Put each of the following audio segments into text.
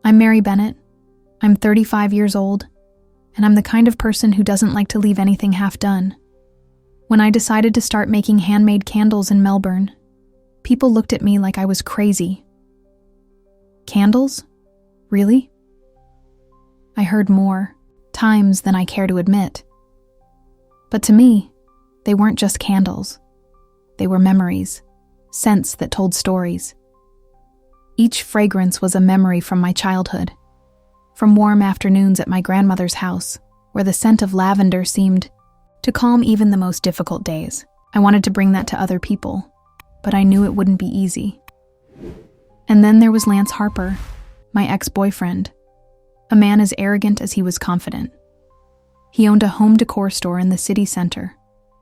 I'm Mary Bennett. I'm 35 years old, and I'm the kind of person who doesn't like to leave anything half done. When I decided to start making handmade candles in Melbourne, people looked at me like I was crazy. Candles? Really? I heard more times than I care to admit. But to me, they weren't just candles. They were memories, scents that told stories. Each fragrance was a memory from my childhood, from warm afternoons at my grandmother's house, where the scent of lavender seemed to calm even the most difficult days. I wanted to bring that to other people, but I knew it wouldn't be easy. And then there was Lance Harper, my ex-boyfriend, a man as arrogant as he was confident. He owned a home decor store in the city center,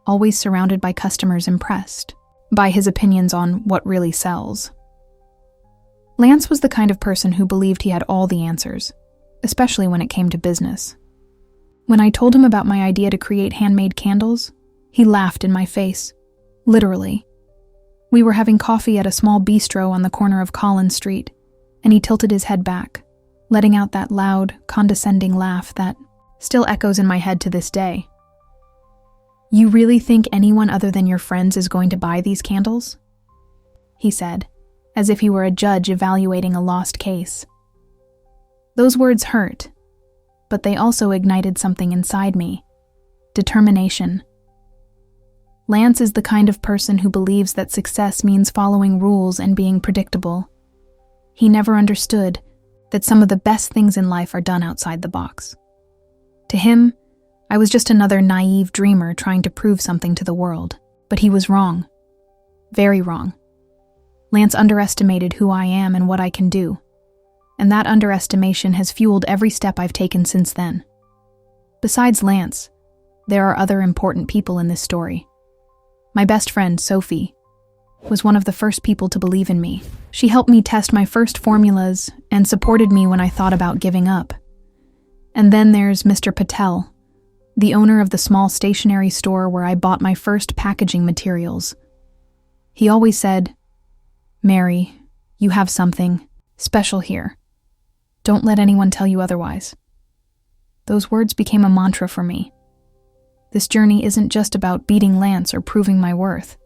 always surrounded by customers impressed by his opinions on what really sells. Lance was the kind of person who believed he had all the answers, especially when it came to business. When I told him about my idea to create handmade candles, he laughed in my face, literally. We were having coffee at a small bistro on the corner of Collins Street, and he tilted his head back, letting out that loud, condescending laugh that still echoes in my head to this day. "You really think anyone other than your friends is going to buy these candles?" he said, as if he were a judge evaluating a lost case. Those words hurt, but they also ignited something inside me: determination. Lance is the kind of person who believes that success means following rules and being predictable. He never understood that some of the best things in life are done outside the box. To him, I was just another naive dreamer trying to prove something to the world. But he was wrong. Very wrong. Lance underestimated who I am and what I can do, and that underestimation has fueled every step I've taken since then. Besides Lance, there are other important people in this story. My best friend, Sophie, was one of the first people to believe in me. She helped me test my first formulas and supported me when I thought about giving up. And then there's Mr. Patel, the owner of the small stationery store where I bought my first packaging materials. He always said, "Mary, you have something special here. Don't let anyone tell you otherwise." Those words became a mantra for me. This journey isn't just about beating Lance or proving my worth.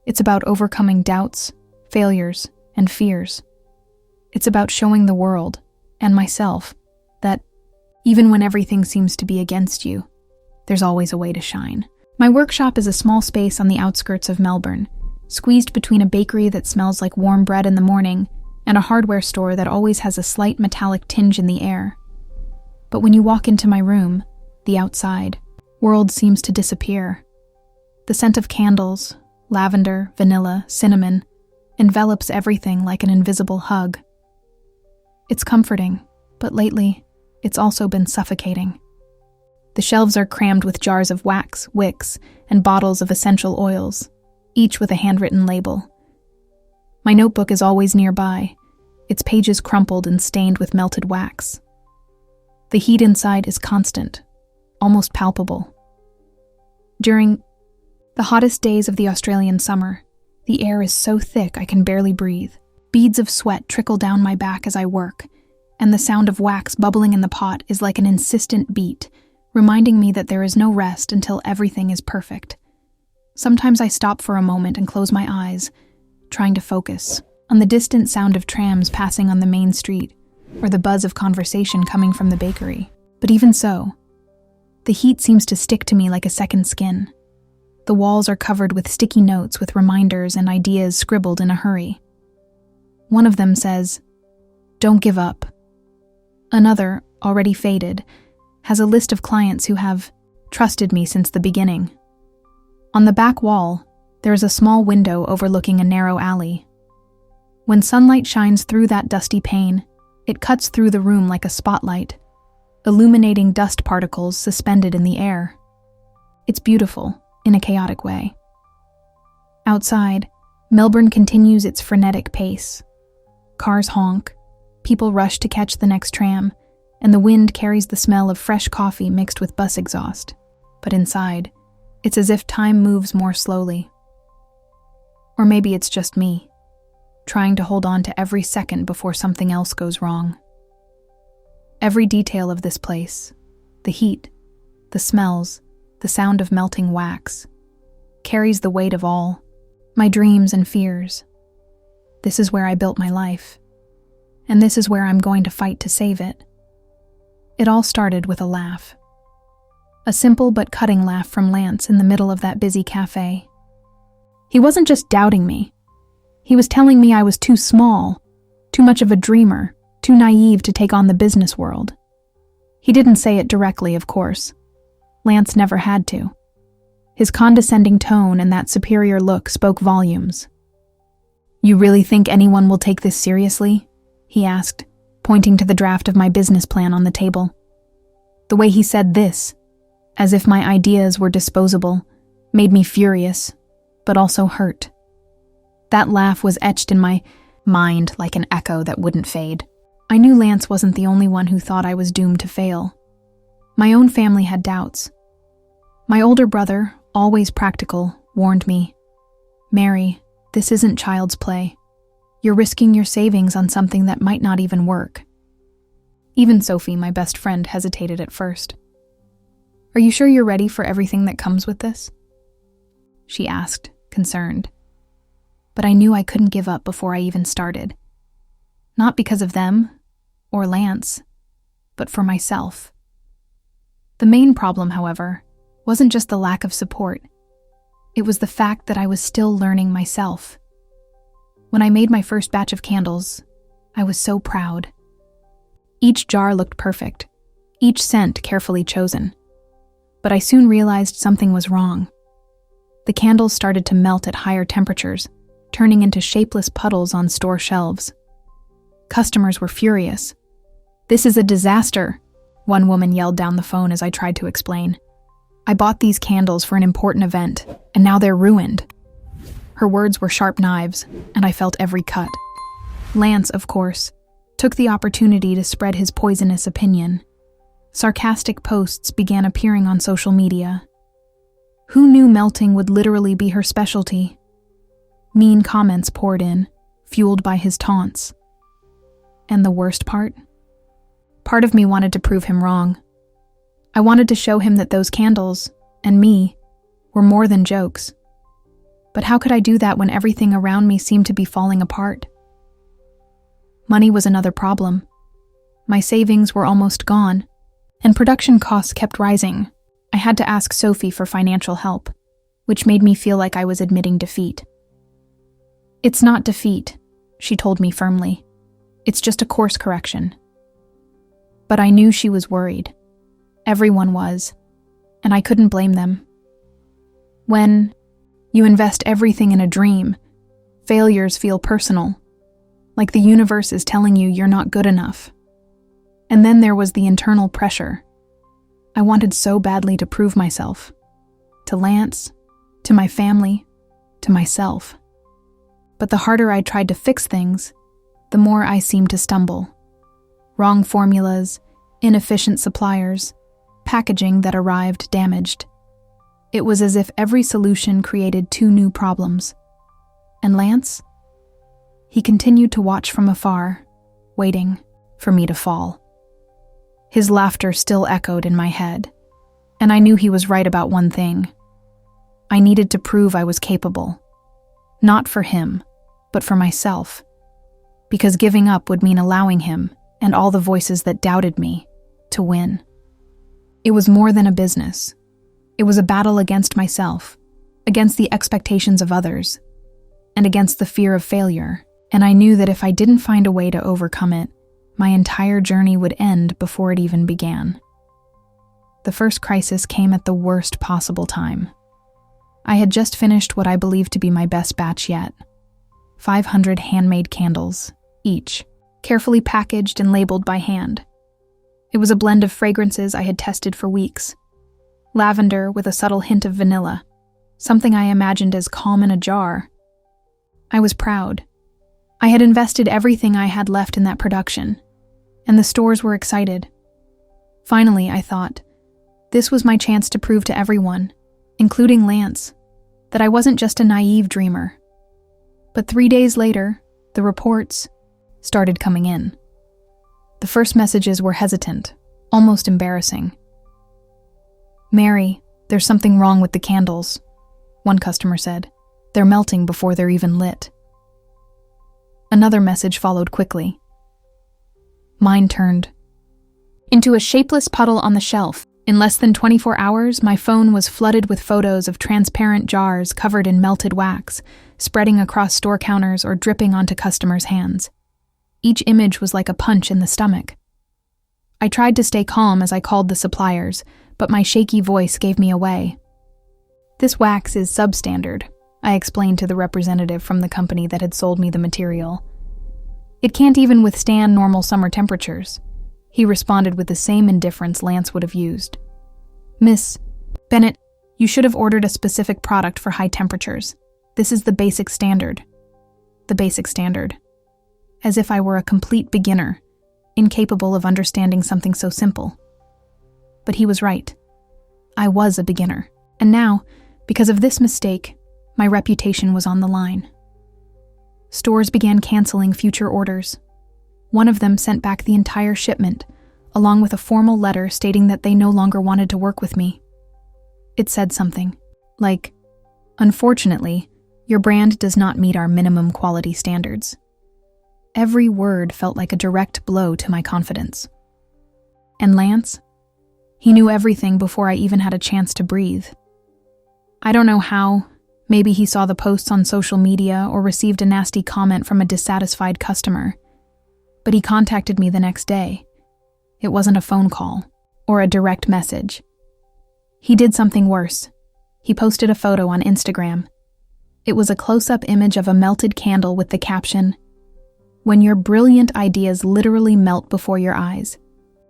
It's about overcoming doubts, failures, and fears. It's about showing the world, and myself, that even when everything seems to be against you, there's always a way to shine. My workshop is a small space on the outskirts of Melbourne, squeezed between a bakery that smells like warm bread in the morning and a hardware store that always has a slight metallic tinge in the air. But when you walk into my room, the outside world seems to disappear. The scent of candles, lavender, vanilla, cinnamon, envelops everything like an invisible hug. It's comforting, but lately, it's also been suffocating. The shelves are crammed with jars of wax, wicks, and bottles of essential oils, each with a handwritten label. My notebook is always nearby, its pages crumpled and stained with melted wax. The heat inside is constant, almost palpable. During the hottest days of the Australian summer, the air is so thick I can barely breathe. Beads of sweat trickle down my back as I work, and the sound of wax bubbling in the pot is like an insistent beat, reminding me that there is no rest until everything is perfect. Sometimes I stop for a moment and close my eyes, trying to focus on the distant sound of trams passing on the main street or the buzz of conversation coming from the bakery. But even so, the heat seems to stick to me like a second skin. The walls are covered with sticky notes with reminders and ideas scribbled in a hurry. One of them says, "Don't give up." Another, already faded, has a list of clients who have trusted me since the beginning. On the back wall, there is a small window overlooking a narrow alley. When sunlight shines through that dusty pane, it cuts through the room like a spotlight, illuminating dust particles suspended in the air. It's beautiful, in a chaotic way. Outside, Melbourne continues its frenetic pace. Cars honk, people rush to catch the next tram, and the wind carries the smell of fresh coffee mixed with bus exhaust. But inside, it's as if time moves more slowly. Or maybe it's just me, trying to hold on to every second before something else goes wrong. Every detail of this place, the heat, the smells, the sound of melting wax, carries the weight of all my dreams and fears. This is where I built my life, and this is where I'm going to fight to save it. It all started with a laugh. A simple but cutting laugh from Lance in the middle of that busy cafe. He wasn't just doubting me. He was telling me I was too small, too much of a dreamer, too naive to take on the business world. He didn't say it directly, of course. Lance never had to. His condescending tone and that superior look spoke volumes. "You really think anyone will take this seriously?" he asked, pointing to the draft of my business plan on the table. The way he said this, as if my ideas were disposable, made me furious, but also hurt. That laugh was etched in my mind like an echo that wouldn't fade. I knew Lance wasn't the only one who thought I was doomed to fail. My own family had doubts. My older brother, always practical, warned me, "Mary, this isn't child's play. You're risking your savings on something that might not even work." Even Sophie, my best friend, hesitated at first. "Are you sure you're ready for everything that comes with this?" she asked, concerned. But I knew I couldn't give up before I even started. Not because of them, or Lance, but for myself. The main problem, however, wasn't just the lack of support. It was the fact that I was still learning myself. When I made my first batch of candles, I was so proud. Each jar looked perfect, each scent carefully chosen. But I soon realized something was wrong. The candles started to melt at higher temperatures, turning into shapeless puddles on store shelves. Customers were furious. "This is a disaster," one woman yelled down the phone as I tried to explain. "I bought these candles for an important event, and now they're ruined." Her words were sharp knives, and I felt every cut. Lance, of course, took the opportunity to spread his poisonous opinion. Sarcastic posts began appearing on social media. Who knew melting would literally be her specialty? Mean comments poured in, fueled by his taunts. And the worst part? Part of me wanted to prove him wrong. I wanted to show him that those candles, and me, were more than jokes. But how could I do that when everything around me seemed to be falling apart? Money was another problem. My savings were almost gone, and production costs kept rising. I had to ask Sophie for financial help, which made me feel like I was admitting defeat. "It's not defeat," she told me firmly. "It's just a course correction." But I knew she was worried. Everyone was, and I couldn't blame them. When you invest everything in a dream, failures feel personal, like the universe is telling you you're not good enough. And then there was the internal pressure. I wanted so badly to prove myself. To Lance, to my family, to myself. But the harder I tried to fix things, the more I seemed to stumble. Wrong formulas, inefficient suppliers, packaging that arrived damaged. It was as if every solution created two new problems. And Lance? He continued to watch from afar, waiting for me to fall. His laughter still echoed in my head, and I knew he was right about one thing. I needed to prove I was capable. Not for him, but for myself. Because giving up would mean allowing him, and all the voices that doubted me, to win. It was more than a business. It was a battle against myself, against the expectations of others, and against the fear of failure. And I knew that if I didn't find a way to overcome it, my entire journey would end before it even began. The first crisis came at the worst possible time. I had just finished what I believed to be my best batch yet. 500 handmade candles, each, carefully packaged and labeled by hand. It was a blend of fragrances I had tested for weeks. Lavender with a subtle hint of vanilla, something I imagined as calm in a jar. I was proud. I had invested everything I had left in that production, and the stores were excited. Finally, I thought, this was my chance to prove to everyone, including Lance, that I wasn't just a naive dreamer. But 3 days later, the reports started coming in. The first messages were hesitant, almost embarrassing. "Mary, there's something wrong with the candles," one customer said. "They're melting before they're even lit." Another message followed quickly. Mine turned into a shapeless puddle on the shelf. In less than 24 hours, my phone was flooded with photos of transparent jars covered in melted wax, spreading across store counters or dripping onto customers' hands. Each image was like a punch in the stomach. I tried to stay calm as I called the suppliers, but my shaky voice gave me away. "This wax is substandard," I explained to the representative from the company that had sold me the material. "It can't even withstand normal summer temperatures." He responded with the same indifference Lance would have used. "Miss Bennett, you should have ordered a specific product for high temperatures. This is the basic standard." The basic standard. As if I were a complete beginner, incapable of understanding something so simple. But he was right. I was a beginner, and now, because of this mistake, my reputation was on the line. Stores began canceling future orders. One of them sent back the entire shipment, along with a formal letter stating that they no longer wanted to work with me. It said something like, "Unfortunately, your brand does not meet our minimum quality standards." Every word felt like a direct blow to my confidence. And Lance? He knew everything before I even had a chance to breathe. I don't know how. Maybe he saw the posts on social media or received a nasty comment from a dissatisfied customer. But he contacted me the next day. It wasn't a phone call or a direct message. He did something worse. He posted a photo on Instagram. It was a close-up image of a melted candle with the caption, "When your brilliant ideas literally melt before your eyes.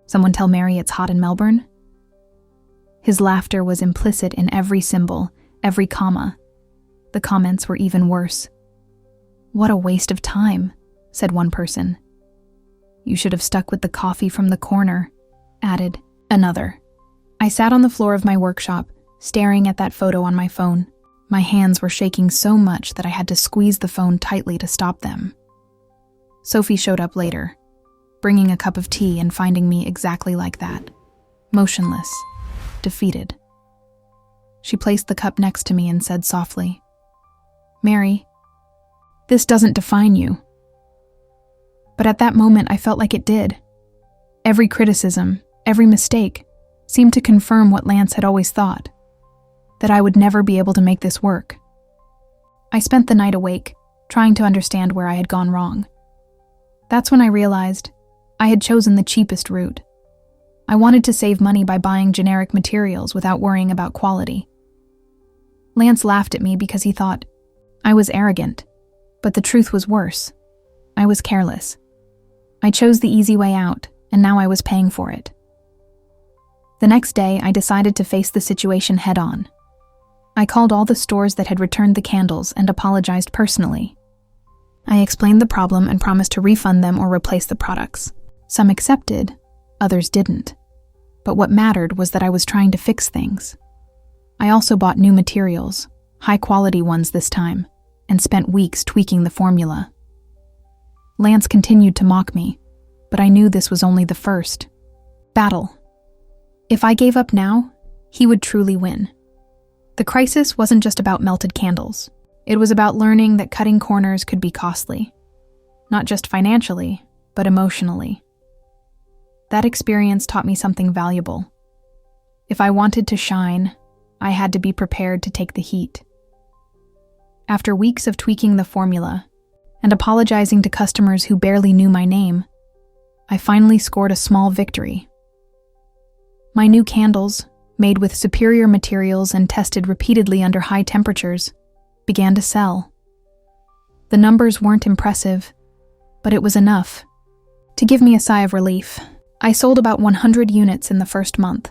Someone tell Mary it's hot in Melbourne?" His laughter was implicit in every symbol, every comma. The comments were even worse. "What a waste of time," said one person. "You should have stuck with the coffee from the corner," added another. I sat on the floor of my workshop, staring at that photo on my phone. My hands were shaking so much that I had to squeeze the phone tightly to stop them. Sophie showed up later, bringing a cup of tea and finding me exactly like that, motionless, defeated. She placed the cup next to me and said softly, "Mary, this doesn't define you." But at that moment, I felt like it did. Every criticism, every mistake, seemed to confirm what Lance had always thought, that I would never be able to make this work. I spent the night awake, trying to understand where I had gone wrong. That's when I realized I had chosen the cheapest route. I wanted to save money by buying generic materials without worrying about quality. Lance laughed at me because he thought I was arrogant, but the truth was worse. I was careless. I chose the easy way out, and now I was paying for it. The next day, I decided to face the situation head-on. I called all the stores that had returned the candles and apologized personally. I explained the problem and promised to refund them or replace the products. Some accepted, others didn't. But what mattered was that I was trying to fix things. I also bought new materials, high-quality ones this time, and spent weeks tweaking the formula. Lance continued to mock me, but I knew this was only the first battle. If I gave up now, he would truly win. The crisis wasn't just about melted candles. It was about learning that cutting corners could be costly. Not just financially, but emotionally. That experience taught me something valuable. If I wanted to shine, I had to be prepared to take the heat. After weeks of tweaking the formula and apologizing to customers who barely knew my name, I finally scored a small victory. My new candles, made with superior materials and tested repeatedly under high temperatures, began to sell. The numbers weren't impressive, but it was enough to give me a sigh of relief. I sold about 100 units in the first month,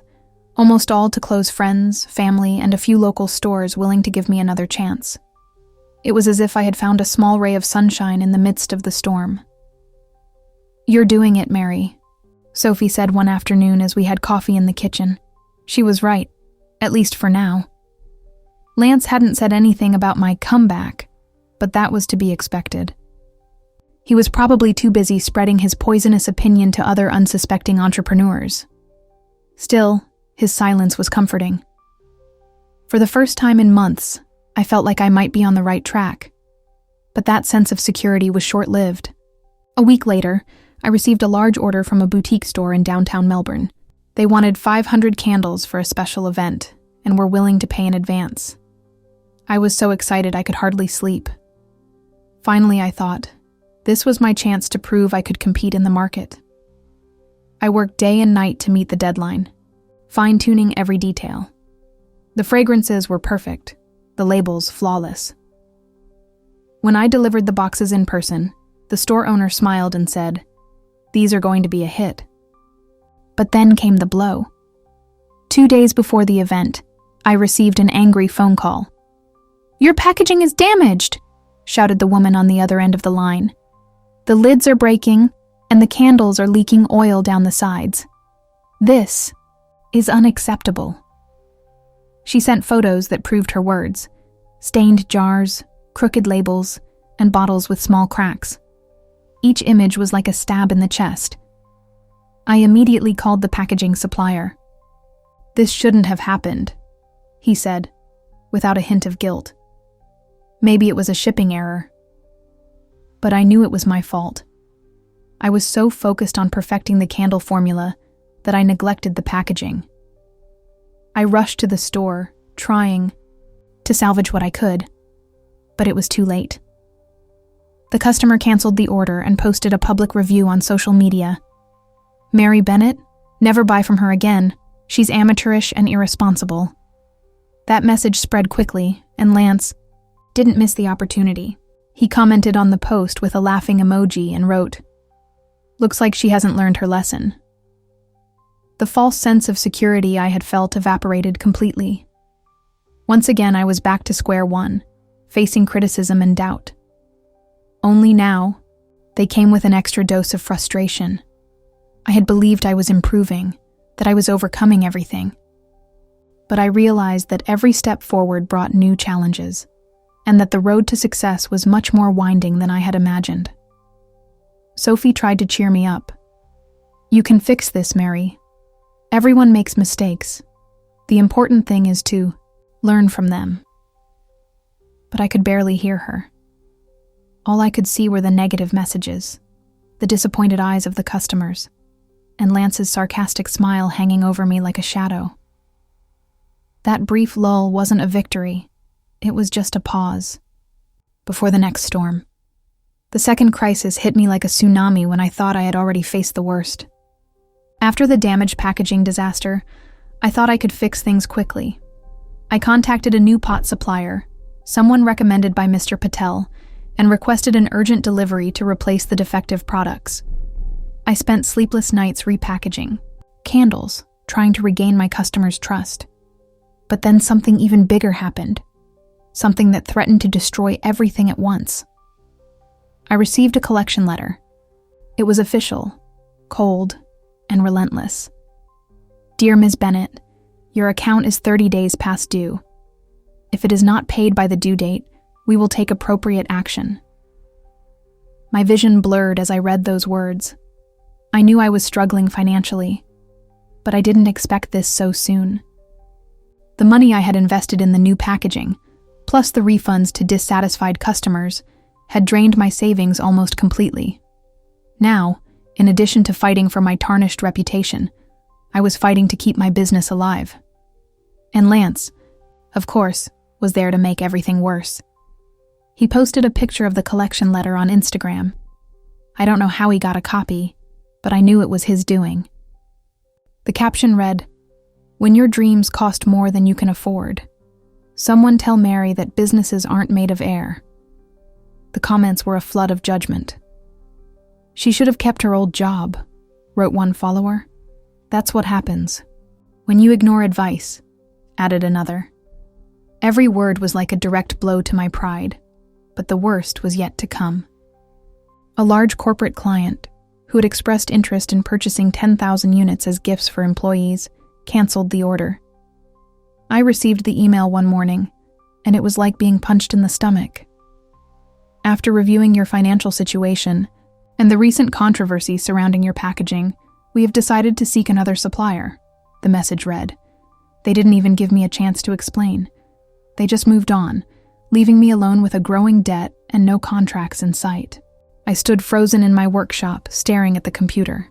almost all to close friends, family, and a few local stores willing to give me another chance. It was as if I had found a small ray of sunshine in the midst of the storm. "You're doing it, Mary," Sophie said one afternoon as we had coffee in the kitchen. She was right, at least for now. Lance hadn't said anything about my comeback, but that was to be expected. He was probably too busy spreading his poisonous opinion to other unsuspecting entrepreneurs. Still, his silence was comforting. For the first time in months, I felt like I might be on the right track. But that sense of security was short-lived. A week later, I received a large order from a boutique store in downtown Melbourne. They wanted 500 candles for a special event and were willing to pay in advance. I was so excited I could hardly sleep. Finally, I thought, this was my chance to prove I could compete in the market. I worked day and night to meet the deadline, fine-tuning every detail. The fragrances were perfect, the labels flawless. When I delivered the boxes in person, the store owner smiled and said, "These are going to be a hit." But then came the blow. 2 days before the event, I received an angry phone call. "Your packaging is damaged," shouted the woman on the other end of the line. "The lids are breaking, and the candles are leaking oil down the sides. This is unacceptable." She sent photos that proved her words: stained jars, crooked labels, and bottles with small cracks. Each image was like a stab in the chest. I immediately called the packaging supplier. "This shouldn't have happened," he said, without a hint of guilt. Maybe it was a shipping error. But I knew it was my fault. I was so focused on perfecting the candle formula that I neglected the packaging. I rushed to the store, trying to salvage what I could, but it was too late. The customer canceled the order and posted a public review on social media. "Mary Bennett? Never buy from her again. She's amateurish and irresponsible." That message spread quickly, and Lance didn't miss the opportunity. He commented on the post with a laughing emoji and wrote, "Looks like she hasn't learned her lesson." The false sense of security I had felt evaporated completely. Once again, I was back to square one, facing criticism and doubt. Only now, they came with an extra dose of frustration. I had believed I was improving, that I was overcoming everything. But I realized that every step forward brought new challenges, and that the road to success was much more winding than I had imagined. Sophie tried to cheer me up. "You can fix this, Mary. Everyone makes mistakes. The important thing is to learn from them." But I could barely hear her. All I could see were the negative messages, the disappointed eyes of the customers, and Lance's sarcastic smile hanging over me like a shadow. That brief lull wasn't a victory. It was just a pause before the next storm. The second crisis hit me like a tsunami when I thought I had already faced the worst. After the damaged packaging disaster, I thought I could fix things quickly. I contacted a new pot supplier, someone recommended by Mr. Patel, and requested an urgent delivery to replace the defective products. I spent sleepless nights repackaging candles, trying to regain my customers' trust. But then something even bigger happened, something that threatened to destroy everything at once. I received a collection letter. It was official, cold, and relentless. "Dear Ms. Bennett, your account is 30 days past due. If it is not paid by the due date, we will take appropriate action." My vision blurred as I read those words. I knew I was struggling financially, but I didn't expect this so soon. The money I had invested in the new packaging, plus the refunds to dissatisfied customers, had drained my savings almost completely. Now, in addition to fighting for my tarnished reputation, I was fighting to keep my business alive. And Lance, of course, was there to make everything worse. He posted a picture of the collection letter on Instagram. I don't know how he got a copy, but I knew it was his doing. The caption read, "When your dreams cost more than you can afford, someone tell Mary that businesses aren't made of air." The comments were a flood of judgment. "She should have kept her old job," wrote one follower. "That's what happens when you ignore advice," added another. Every word was like a direct blow to my pride, but the worst was yet to come. A large corporate client, who had expressed interest in purchasing 10,000 units as gifts for employees, canceled the order. I received the email one morning, and it was like being punched in the stomach. "After reviewing your financial situation, And the recent controversy surrounding your packaging, we have decided to seek another supplier, the message read. They didn't even give me a chance to explain. They just moved on, leaving me alone with a growing debt and no contracts in sight. I stood frozen in my workshop, staring at the computer.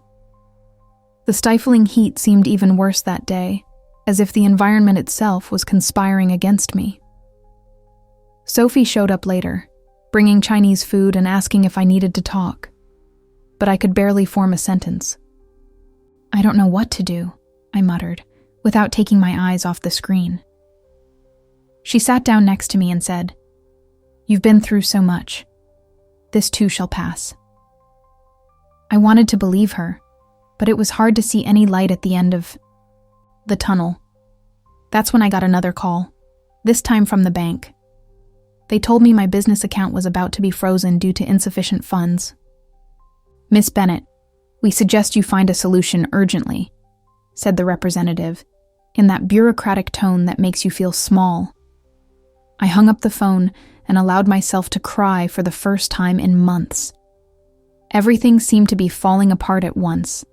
The stifling heat seemed even worse that day, as if the environment itself was conspiring against me. Sophie showed up later, bringing Chinese food and asking if I needed to talk. But I could barely form a sentence. "I don't know what to do," I muttered, without taking my eyes off the screen. She sat down next to me and said, "You've been through so much. This too shall pass." I wanted to believe her, but it was hard to see any light at the end of the tunnel. That's when I got another call, this time from the bank. They told me my business account was about to be frozen due to insufficient funds. "Miss Bennett, we suggest you find a solution urgently," said the representative, in that bureaucratic tone that makes you feel small. I hung up the phone and allowed myself to cry for the first time in months. Everything seemed to be falling apart at once.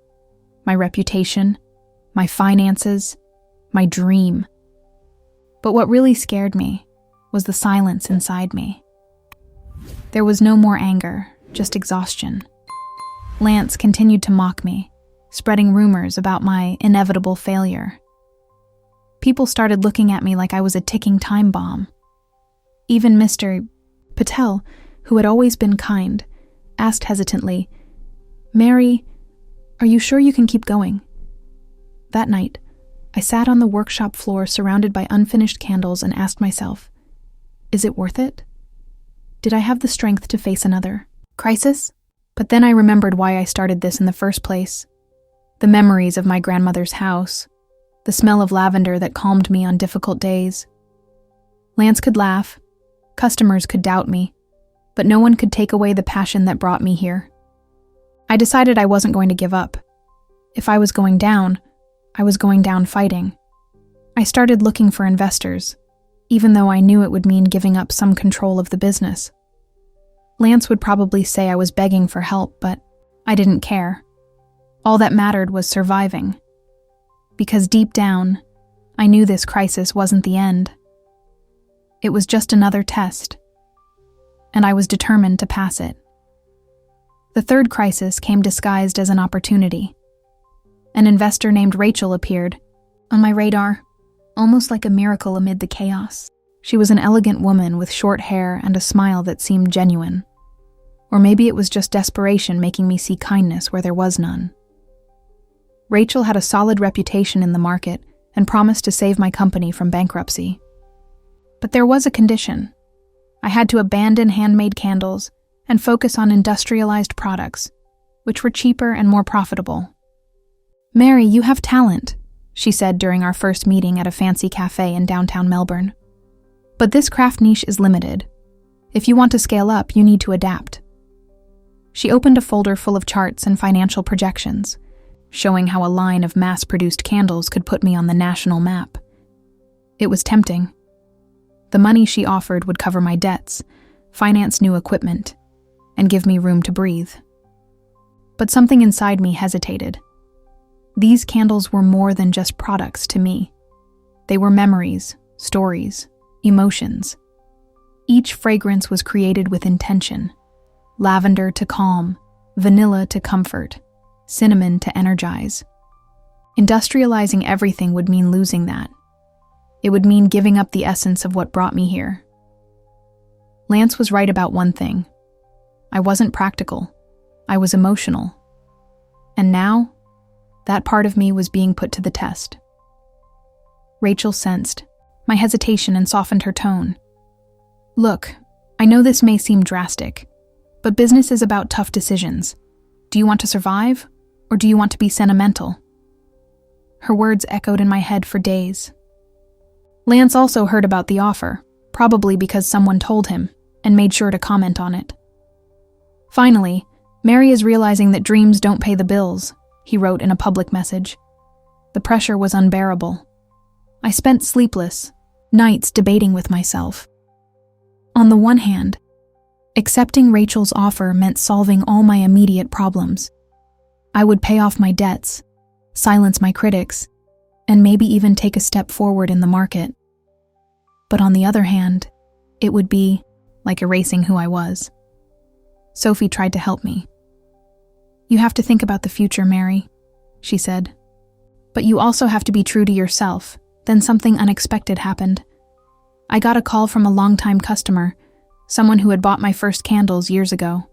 My reputation, my finances, my dream. But what really scared me was the silence inside me. There was no more anger, just exhaustion. Lance continued to mock me, spreading rumors about my inevitable failure. People started looking at me like I was a ticking time bomb. Even Mr. Patel, who had always been kind, asked hesitantly, "Mary, are you sure you can keep going?" That night, I sat on the workshop floor surrounded by unfinished candles and asked myself, is it worth it? Did I have the strength to face another crisis? But then I remembered why I started this in the first place. The memories of my grandmother's house, the smell of lavender that calmed me on difficult days. Lance could laugh, customers could doubt me, but no one could take away the passion that brought me here. I decided I wasn't going to give up. If I was going down, I was going down fighting. I started looking for investors, even though I knew it would mean giving up some control of the business. Lance would probably say I was begging for help, but I didn't care. All that mattered was surviving. Because deep down, I knew this crisis wasn't the end. It was just another test, and I was determined to pass it. The third crisis came disguised as an opportunity. An investor named Rachel appeared on my radar, almost like a miracle amid the chaos. She was an elegant woman with short hair and a smile that seemed genuine. Or maybe it was just desperation making me see kindness where there was none. Rachel had a solid reputation in the market and promised to save my company from bankruptcy. But there was a condition. I had to abandon handmade candles and focus on industrialized products, which were cheaper and more profitable. "Mary, you have talent," she said during our first meeting at a fancy cafe in downtown Melbourne. "But this craft niche is limited. If you want to scale up, you need to adapt." She opened a folder full of charts and financial projections, showing how a line of mass-produced candles could put me on the national map. It was tempting. The money she offered would cover my debts, finance new equipment, and give me room to breathe. But something inside me hesitated. These candles were more than just products to me. They were memories, stories, emotions. Each fragrance was created with intention. Lavender to calm, vanilla to comfort, cinnamon to energize. Industrializing everything would mean losing that. It would mean giving up the essence of what brought me here. Lance was right about one thing. I wasn't practical. I was emotional. And now, that part of me was being put to the test. Rachel sensed my hesitation and softened her tone. "Look, I know this may seem drastic, but business is about tough decisions. Do you want to survive, or do you want to be sentimental?" Her words echoed in my head for days. Lance also heard about the offer, probably because someone told him, and made sure to comment on it. "Finally, Mary is realizing that dreams don't pay the bills," he wrote in a public message. The pressure was unbearable. I spent sleepless nights debating with myself. On the one hand, Accepting Rachel's offer meant solving all my immediate problems. I would pay off my debts, silence my critics, and maybe even take a step forward in the market. But on the other hand, it would be like erasing who I was. Sophie tried to help me. "You have to think about the future, Mary," she said. "But you also have to be true to yourself." Then something unexpected happened. I got a call from a longtime customer, someone who had bought my first candles years ago.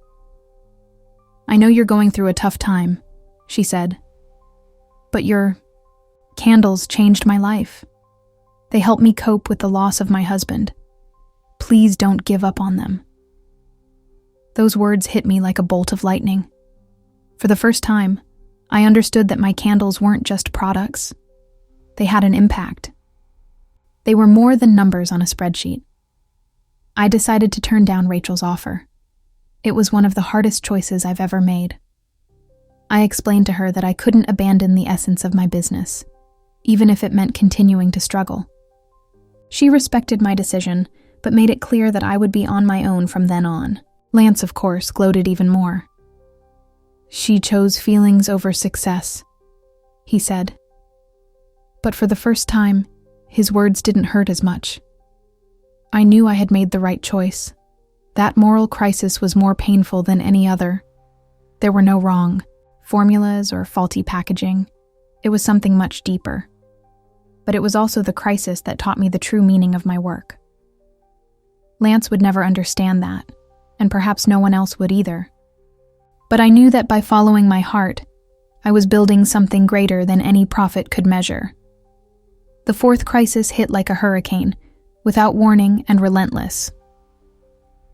"I know you're going through a tough time," she said, "but your candles changed my life. They helped me cope with the loss of my husband. Please don't give up on them." Those words hit me like a bolt of lightning. For the first time, I understood that my candles weren't just products. They had an impact. They were more than numbers on a spreadsheet. I decided to turn down Rachel's offer. It was one of the hardest choices I've ever made. I explained to her that I couldn't abandon the essence of my business, even if it meant continuing to struggle. She respected my decision, but made it clear that I would be on my own from then on. Lance, of course, gloated even more. "She chose feelings over success," he said. But for the first time, his words didn't hurt as much. I knew I had made the right choice. That moral crisis was more painful than any other. There were no wrong formulas or faulty packaging. It was something much deeper. But it was also the crisis that taught me the true meaning of my work. Lance would never understand that, and perhaps no one else would either. But I knew that by following my heart, I was building something greater than any profit could measure. The fourth crisis hit like a hurricane, without warning and relentless.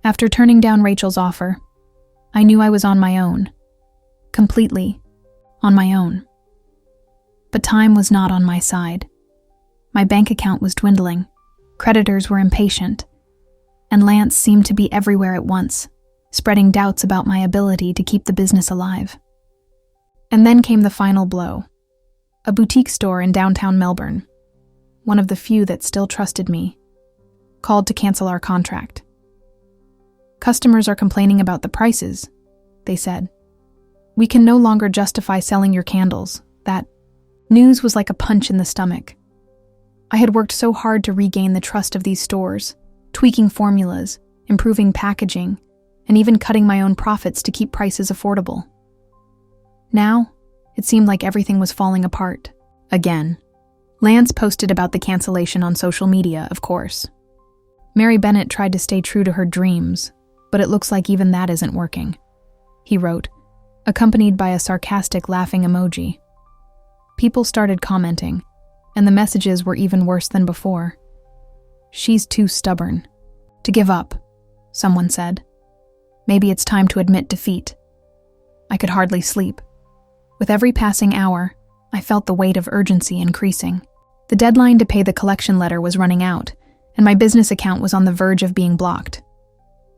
After turning down Rachel's offer, I knew I was on my own. Completely on my own. But time was not on my side. My bank account was dwindling, creditors were impatient, and Lance seemed to be everywhere at once, spreading doubts about my ability to keep the business alive. And then came the final blow. A boutique store in downtown Melbourne, one of the few that still trusted me, called to cancel our contract. "Customers are complaining about the prices," they said. "We can no longer justify selling your candles." That news was like a punch in the stomach. I had worked so hard to regain the trust of these stores, tweaking formulas, improving packaging, and even cutting my own profits to keep prices affordable. Now, it seemed like everything was falling apart. Again. Lance posted about the cancellation on social media, of course. Mary Bennett tried to stay true to her dreams, but it looks like even that isn't working, he wrote, accompanied by a sarcastic laughing emoji. People started commenting, and the messages were even worse than before. "She's too stubborn to give up," someone said. "Maybe it's time to admit defeat." I could hardly sleep. With every passing hour, I felt the weight of urgency increasing. The deadline to pay the collection letter was running out, and my business account was on the verge of being blocked.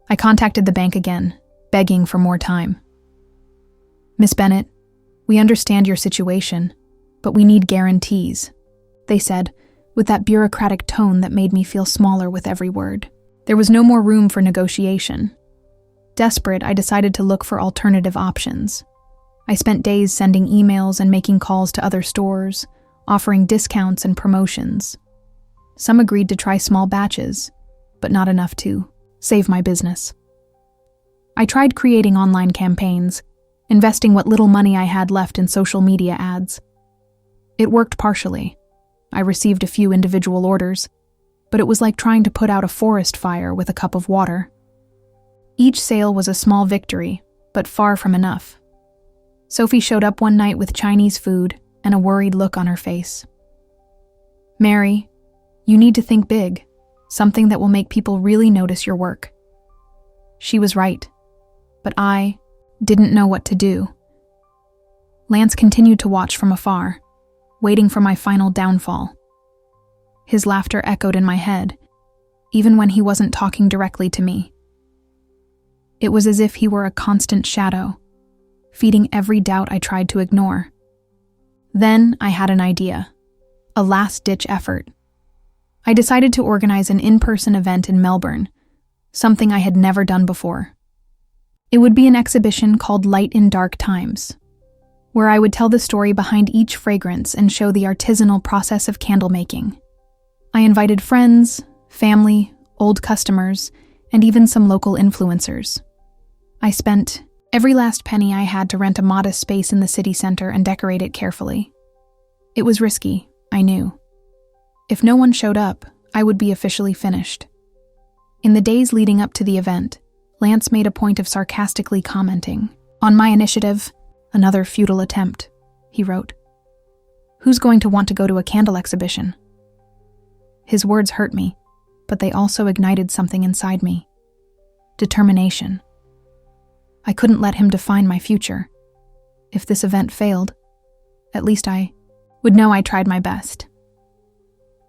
I contacted the bank again, begging for more time. "Miss Bennett, we understand your situation, but we need guarantees," they said, with that bureaucratic tone that made me feel smaller with every word. There was no more room for negotiation. Desperate, I decided to look for alternative options. I spent days sending emails and making calls to other stores, offering discounts and promotions. Some agreed to try small batches, but not enough to save my business. I tried creating online campaigns, investing what little money I had left in social media ads. It worked partially. I received a few individual orders, but it was like trying to put out a forest fire with a cup of water. Each sale was a small victory, but far from enough. Sophie showed up one night with Chinese food and a worried look on her face. "Mary, you need to think big, something that will make people really notice your work." She was right, but I didn't know what to do. Lance continued to watch from afar, waiting for my final downfall. His laughter echoed in my head, even when he wasn't talking directly to me. It was as if he were a constant shadow, feeding every doubt I tried to ignore. Then I had an idea, a last-ditch effort. I decided to organize an in-person event in Melbourne, something I had never done before. It would be an exhibition called Light in Dark Times, where I would tell the story behind each fragrance and show the artisanal process of candle making. I invited friends, family, old customers, and even some local influencers. I spent every last penny I had to rent a modest space in the city center and decorate it carefully. It was risky, I knew. If no one showed up, I would be officially finished. In the days leading up to the event, Lance made a point of sarcastically commenting, "On my initiative, another futile attempt," he wrote. "Who's going to want to go to a candle exhibition?" His words hurt me, but they also ignited something inside me. Determination. I couldn't let him define my future. If this event failed, at least I would know I tried my best.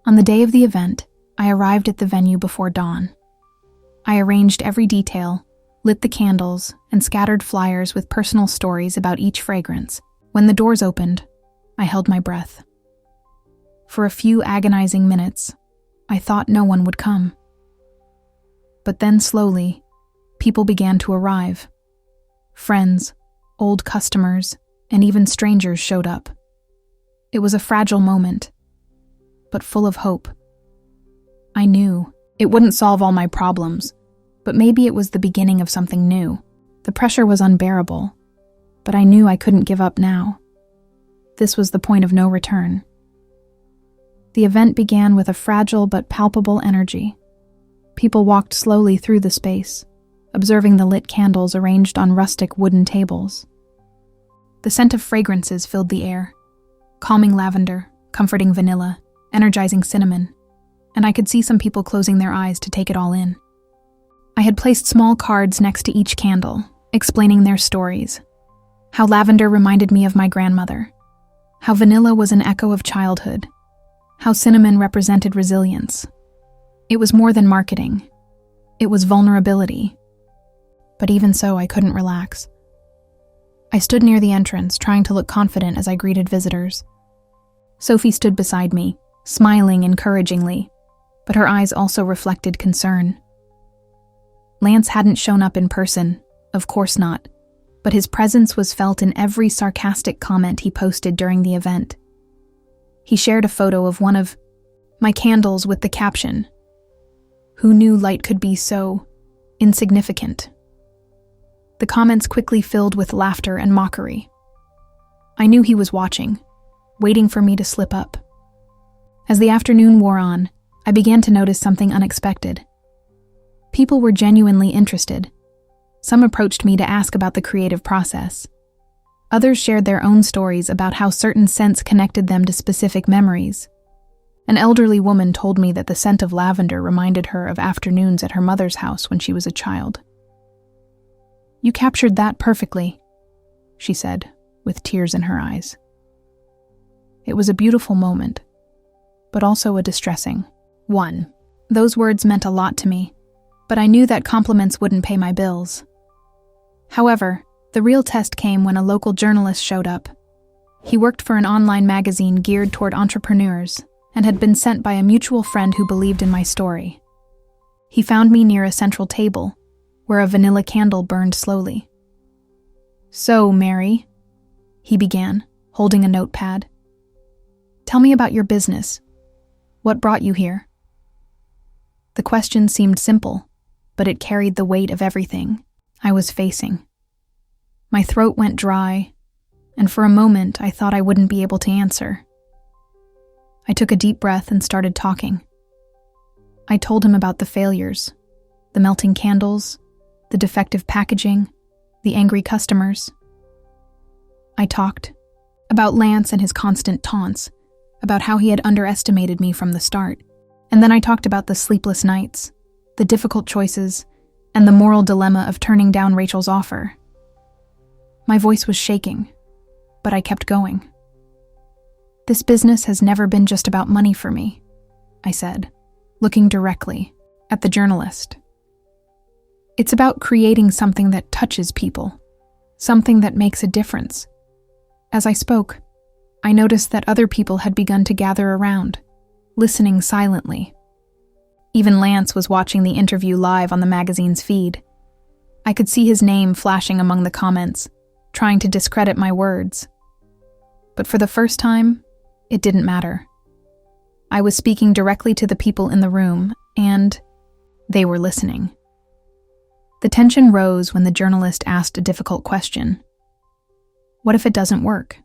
On the day of the event, I arrived at the venue before dawn. I arranged every detail, lit the candles, and scattered flyers with personal stories about each fragrance. When the doors opened, I held my breath. For a few agonizing minutes, I thought no one would come. But then slowly, people began to arrive. Friends, old customers, and even strangers showed up. It was a fragile moment, but full of hope. I knew it wouldn't solve all my problems, but maybe it was the beginning of something new. The pressure was unbearable, but I knew I couldn't give up now. This was the point of no return. The event began with a fragile but palpable energy. People walked slowly through the space, observing the lit candles arranged on rustic wooden tables. The scent of fragrances filled the air: calming lavender, comforting vanilla, energizing cinnamon, and I could see some people closing their eyes to take it all in. I had placed small cards next to each candle, explaining their stories. How lavender reminded me of my grandmother. How vanilla was an echo of childhood. How cinnamon represented resilience. It was more than marketing. It was vulnerability. But even so, I couldn't relax. I stood near the entrance, trying to look confident as I greeted visitors. Sophie stood beside me, smiling encouragingly, but her eyes also reflected concern. Lance hadn't shown up in person, of course not, but his presence was felt in every sarcastic comment he posted during the event. He shared a photo of one of my candles with the caption, "Who knew light could be so insignificant?" The comments quickly filled with laughter and mockery. I knew he was watching, waiting for me to slip up. As the afternoon wore on, I began to notice something unexpected. People were genuinely interested. Some approached me to ask about the creative process. Others shared their own stories about how certain scents connected them to specific memories. An elderly woman told me that the scent of lavender reminded her of afternoons at her mother's house when she was a child. "You captured that perfectly," she said, with tears in her eyes. It was a beautiful moment, but also a distressing one. Those words meant a lot to me, but I knew that compliments wouldn't pay my bills. However, the real test came when a local journalist showed up. He worked for an online magazine geared toward entrepreneurs and had been sent by a mutual friend who believed in my story. He found me near a central table, where a vanilla candle burned slowly. "So, Mary," he began, holding a notepad. "Tell me about your business. What brought you here?" The question seemed simple, but it carried the weight of everything I was facing. My throat went dry, and for a moment I thought I wouldn't be able to answer. I took a deep breath and started talking. I told him about the failures, the melting candles, the defective packaging, the angry customers. I talked about Lance and his constant taunts, about how he had underestimated me from the start, and then I talked about the sleepless nights, the difficult choices, and the moral dilemma of turning down Rachel's offer. My voice was shaking, but I kept going. "This business has never been just about money for me," I said, looking directly at the journalist. "It's about creating something that touches people, something that makes a difference." As I spoke, I noticed that other people had begun to gather around, listening silently. Even Lance was watching the interview live on the magazine's feed. I could see his name flashing among the comments, trying to discredit my words. But for the first time, it didn't matter. I was speaking directly to the people in the room, and they were listening. The tension rose when the journalist asked a difficult question. What if it doesn't work?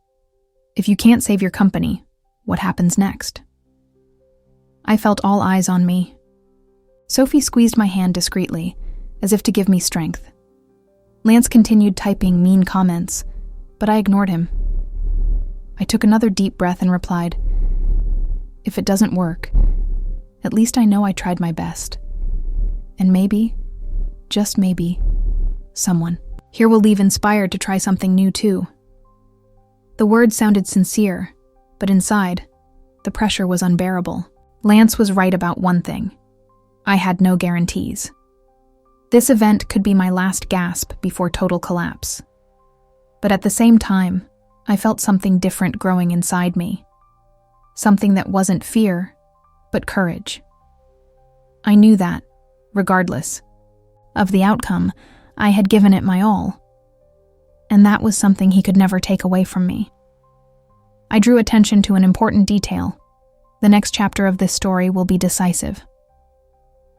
If you can't save your company, what happens next? I felt all eyes on me. Sophie squeezed my hand discreetly, as if to give me strength. Lance continued typing mean comments, but I ignored him. I took another deep breath and replied, if it doesn't work, at least I know I tried my best. And maybe, just maybe, someone here will leave inspired to try something new too. The words sounded sincere, but inside, the pressure was unbearable. Lance was right about one thing. I had no guarantees. This event could be my last gasp before total collapse. But at the same time, I felt something different growing inside me. Something that wasn't fear, but courage. I knew that, regardless of the outcome, I had given it my all. And that was something he could never take away from me. I drew attention to an important detail. The next chapter of this story will be decisive.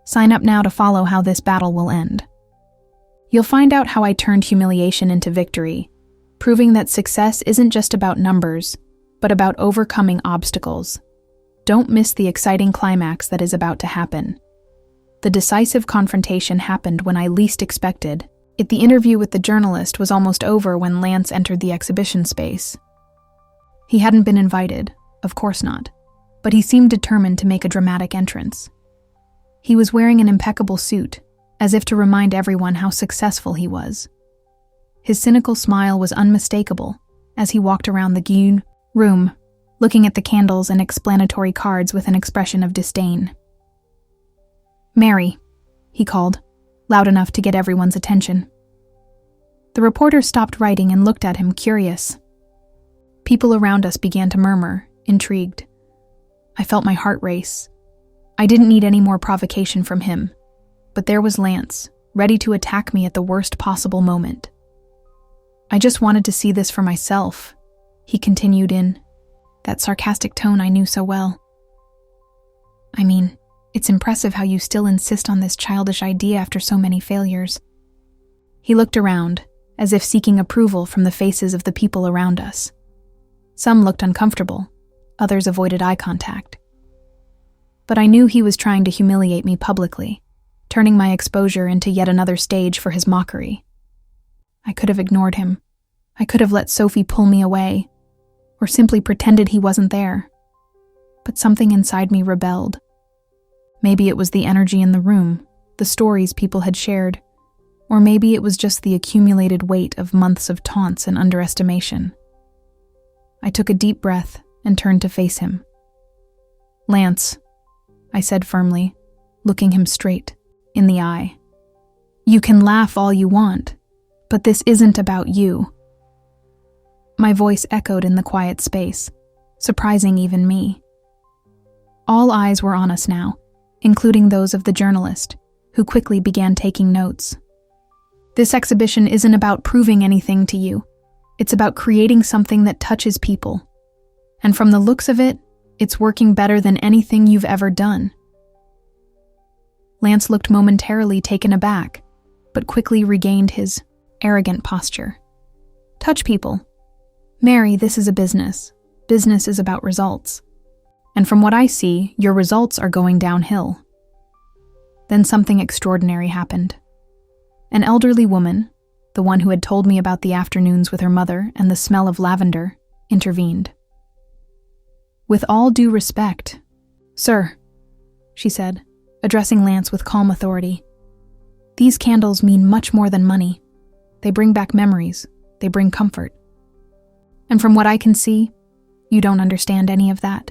Sign up now to follow how this battle will end. You'll find out how I turned humiliation into victory, proving that success isn't just about numbers, but about overcoming obstacles. Don't miss the exciting climax that is about to happen. The decisive confrontation happened when I least expected it. The interview with the journalist was almost over when Lance entered the exhibition space. He hadn't been invited, of course not, but he seemed determined to make a dramatic entrance. He was wearing an impeccable suit, as if to remind everyone how successful he was. His cynical smile was unmistakable as he walked around the room, looking at the candles and explanatory cards with an expression of disdain. "Mary," he called, loud enough to get everyone's attention. The reporter stopped writing and looked at him, curious. People around us began to murmur, intrigued. I felt my heart race. I didn't need any more provocation from him, but there was Lance, ready to attack me at the worst possible moment. "I just wanted to see this for myself," he continued in that sarcastic tone I knew so well. "I mean, it's impressive how you still insist on this childish idea after so many failures." He looked around, as if seeking approval from the faces of the people around us. Some looked uncomfortable, others avoided eye contact. But I knew he was trying to humiliate me publicly, turning my exposure into yet another stage for his mockery. I could have ignored him. I could have let Sophie pull me away, or simply pretended he wasn't there. But something inside me rebelled. Maybe it was the energy in the room, the stories people had shared, or maybe it was just the accumulated weight of months of taunts and underestimation. I took a deep breath and turned to face him. "Lance," I said firmly, looking him straight in the eye. "You can laugh all you want, but this isn't about you." My voice echoed in the quiet space, surprising even me. All eyes were on us now, including those of the journalist, who quickly began taking notes. "This exhibition isn't about proving anything to you. It's about creating something that touches people. And from the looks of it, it's working better than anything you've ever done." Lance looked momentarily taken aback, but quickly regained his arrogant posture. "Touch people. Mary, this is a business. Business is about results. And from what I see, your results are going downhill." Then something extraordinary happened. An elderly woman, the one who had told me about the afternoons with her mother and the smell of lavender, intervened. "With all due respect, sir," she said, addressing Lance with calm authority, "these candles mean much more than money. They bring back memories. They bring comfort. And from what I can see, you don't understand any of that."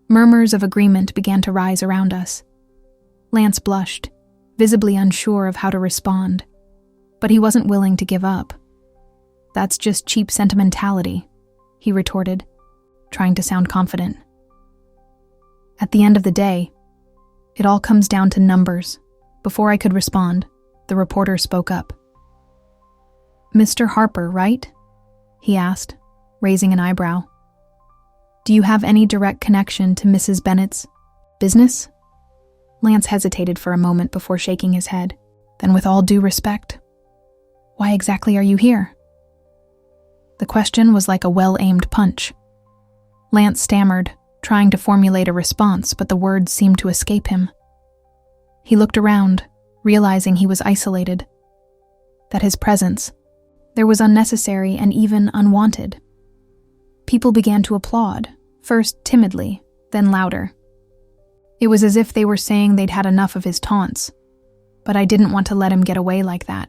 Murmurs of agreement began to rise around us. Lance blushed, visibly unsure of how to respond, but he wasn't willing to give up. "That's just cheap sentimentality," he retorted, trying to sound confident. "At the end of the day, it all comes down to numbers." Before I could respond, the reporter spoke up. "Mr. Harper, right?" he asked, raising an eyebrow. "Do you have any direct connection to Mrs. Bennett's business?" Lance hesitated for a moment before shaking his head. "Then with all due respect, why exactly are you here?" The question was like a well-aimed punch. Lance stammered, trying to formulate a response, but the words seemed to escape him. He looked around, realizing he was isolated, that his presence there was unnecessary and even unwanted. People began to applaud, first timidly, then louder. It was as if they were saying they'd had enough of his taunts, but I didn't want to let him get away like that.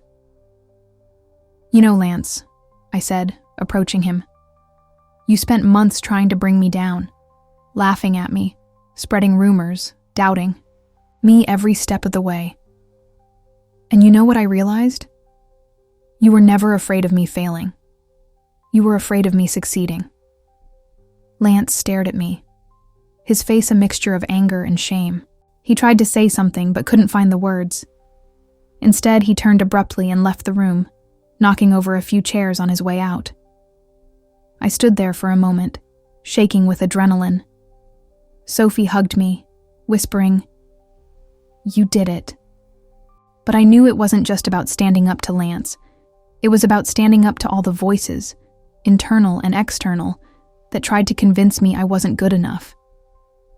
"You know, Lance," I said, approaching him, "you spent months trying to bring me down, laughing at me, spreading rumors, doubting me every step of the way. And you know what I realized? You were never afraid of me failing. You were afraid of me succeeding." Lance stared at me, his face a mixture of anger and shame. He tried to say something but couldn't find the words. Instead, he turned abruptly and left the room, knocking over a few chairs on his way out. I stood there for a moment, shaking with adrenaline. Sophie hugged me, whispering, "You did it." But I knew it wasn't just about standing up to Lance. It was about standing up to all the voices, internal and external, that tried to convince me I wasn't good enough.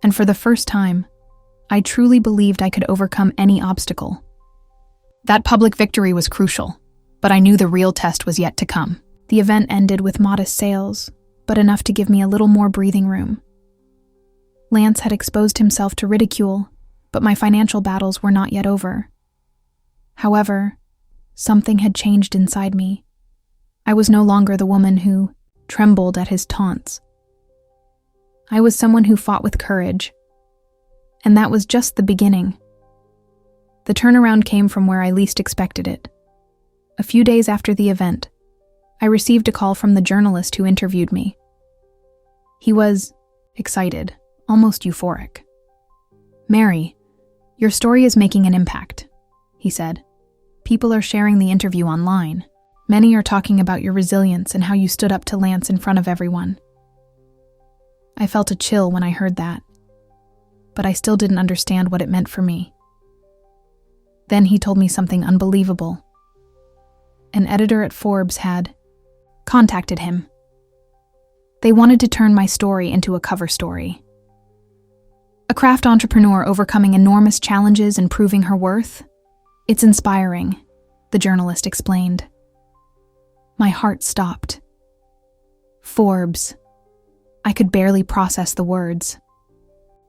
And for the first time, I truly believed I could overcome any obstacle. That public victory was crucial, but I knew the real test was yet to come. The event ended with modest sales, but enough to give me a little more breathing room. Lance had exposed himself to ridicule, but my financial battles were not yet over. However, something had changed inside me. I was no longer the woman who trembled at his taunts. I was someone who fought with courage, and that was just the beginning. The turnaround came from where I least expected it. A few days after the event, I received a call from the journalist who interviewed me. He was excited, almost euphoric. "Mary, your story is making an impact," he said. "People are sharing the interview online. Many are talking about your resilience and how you stood up to Lance in front of everyone." I felt a chill when I heard that, but I still didn't understand what it meant for me. Then he told me something unbelievable. An editor at Forbes had contacted him. They wanted to turn my story into a cover story. A craft entrepreneur overcoming enormous challenges and proving her worth? It's inspiring, the journalist explained. My heart stopped. Forbes. I could barely process the words.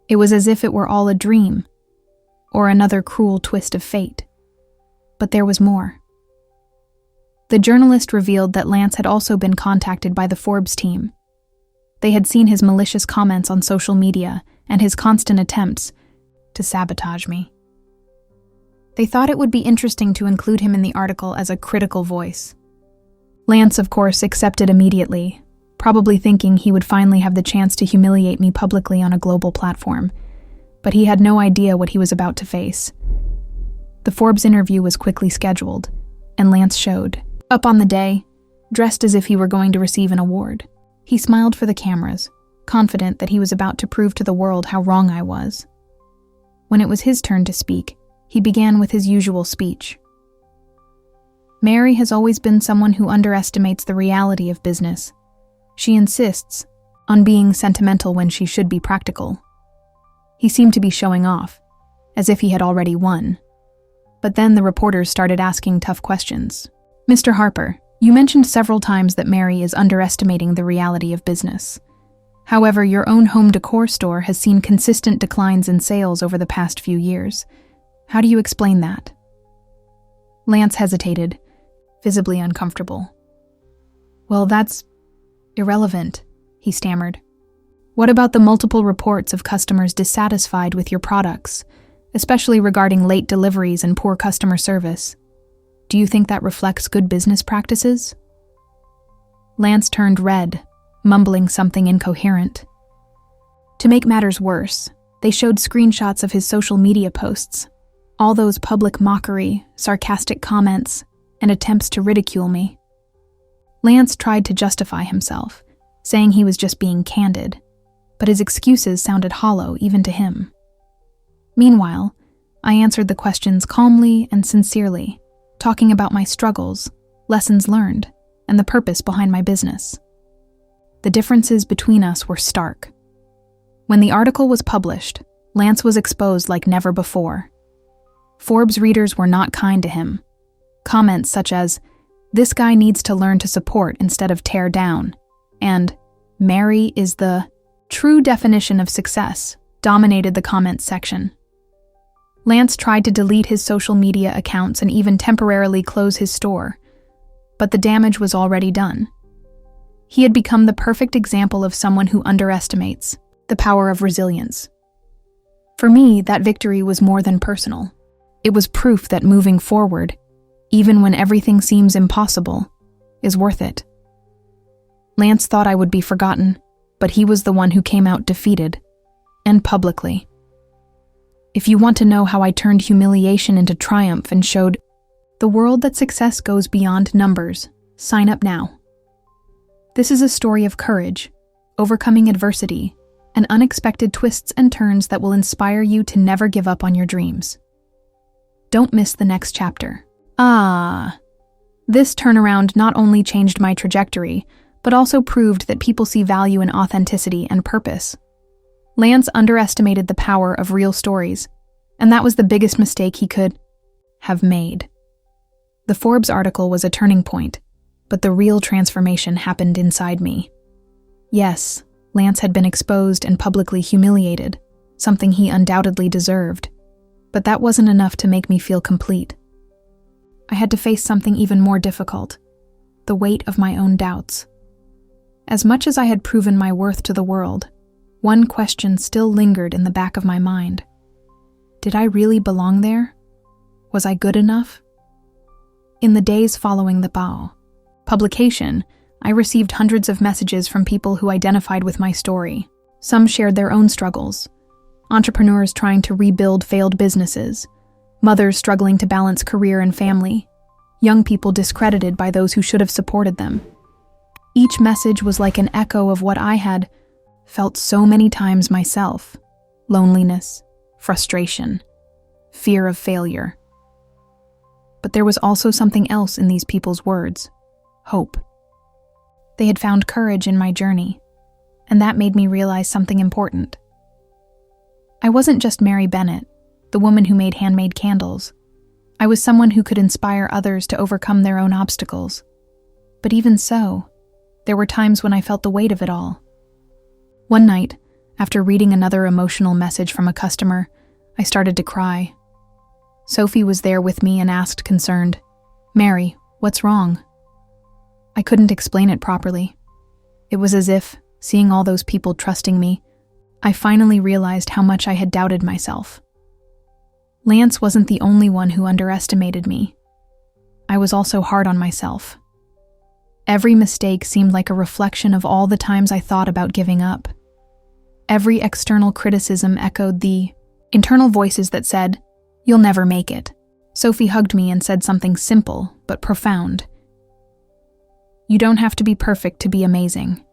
It was as if it were all a dream, or another cruel twist of fate. But there was more. The journalist revealed that Lance had also been contacted by the Forbes team. They had seen his malicious comments on social media and his constant attempts to sabotage me. They thought it would be interesting to include him in the article as a critical voice. Lance, of course, accepted immediately, probably thinking he would finally have the chance to humiliate me publicly on a global platform, but he had no idea what he was about to face. The Forbes interview was quickly scheduled, and Lance showed up on the day, dressed as if he were going to receive an award. He smiled for the cameras, confident that he was about to prove to the world how wrong I was. When it was his turn to speak, he began with his usual speech. Mary has always been someone who underestimates the reality of business. She insists on being sentimental when she should be practical. He seemed to be showing off, as if he had already won. But then the reporters started asking tough questions. "Mr. Harper, you mentioned several times that Mary is underestimating the reality of business. However, your own home decor store has seen consistent declines in sales over the past few years. How do you explain that?" Lance hesitated, visibly uncomfortable. "Well, that's irrelevant," he stammered. "What about the multiple reports of customers dissatisfied with your products, especially regarding late deliveries and poor customer service? Do you think that reflects good business practices?" Lance turned red, mumbling something incoherent. To make matters worse, they showed screenshots of his social media posts. All those public mockery, sarcastic comments, and attempts to ridicule me. Lance tried to justify himself, saying he was just being candid, but his excuses sounded hollow even to him. Meanwhile, I answered the questions calmly and sincerely, talking about my struggles, lessons learned, and the purpose behind my business. The differences between us were stark. When the article was published, Lance was exposed like never before. Forbes readers were not kind to him. Comments such as, "This guy needs to learn to support instead of tear down," and "Mary is the true definition of success," dominated the comments section. Lance tried to delete his social media accounts and even temporarily close his store, but the damage was already done. He had become the perfect example of someone who underestimates the power of resilience. For me, that victory was more than personal. It was proof that moving forward, even when everything seems impossible, is worth it. Lance thought I would be forgotten, but he was the one who came out defeated, and publicly. If you want to know how I turned humiliation into triumph and showed the world that success goes beyond numbers, sign up now. This is a story of courage, overcoming adversity, and unexpected twists and turns that will inspire you to never give up on your dreams. Don't miss the next chapter. This turnaround not only changed my trajectory, but also proved that people see value in authenticity and purpose. Lance underestimated the power of real stories, and that was the biggest mistake he could have made. The Forbes article was a turning point, but the real transformation happened inside me. Yes, Lance had been exposed and publicly humiliated, something he undoubtedly deserved, but that wasn't enough to make me feel complete. I had to face something even more difficult, the weight of my own doubts. As much as I had proven my worth to the world, one question still lingered in the back of my mind. Did I really belong there? Was I good enough? In the days following the publication, I received hundreds of messages from people who identified with my story. Some shared their own struggles. Entrepreneurs trying to rebuild failed businesses, mothers struggling to balance career and family, young people discredited by those who should have supported them. Each message was like an echo of what I had felt so many times myself: loneliness, frustration, fear of failure. But there was also something else in these people's words: hope. They had found courage in my journey, and that made me realize something important. I wasn't just Mary Bennett, the woman who made handmade candles. I was someone who could inspire others to overcome their own obstacles. But even so, there were times when I felt the weight of it all. One night, after reading another emotional message from a customer, I started to cry. Sophie was there with me and asked, concerned, "Mary, what's wrong?" I couldn't explain it properly. It was as if, seeing all those people trusting me, I finally realized how much I had doubted myself. Lance wasn't the only one who underestimated me. I was also hard on myself. Every mistake seemed like a reflection of all the times I thought about giving up. Every external criticism echoed the internal voices that said, "You'll never make it." Sophie hugged me and said something simple but profound. "You don't have to be perfect to be amazing."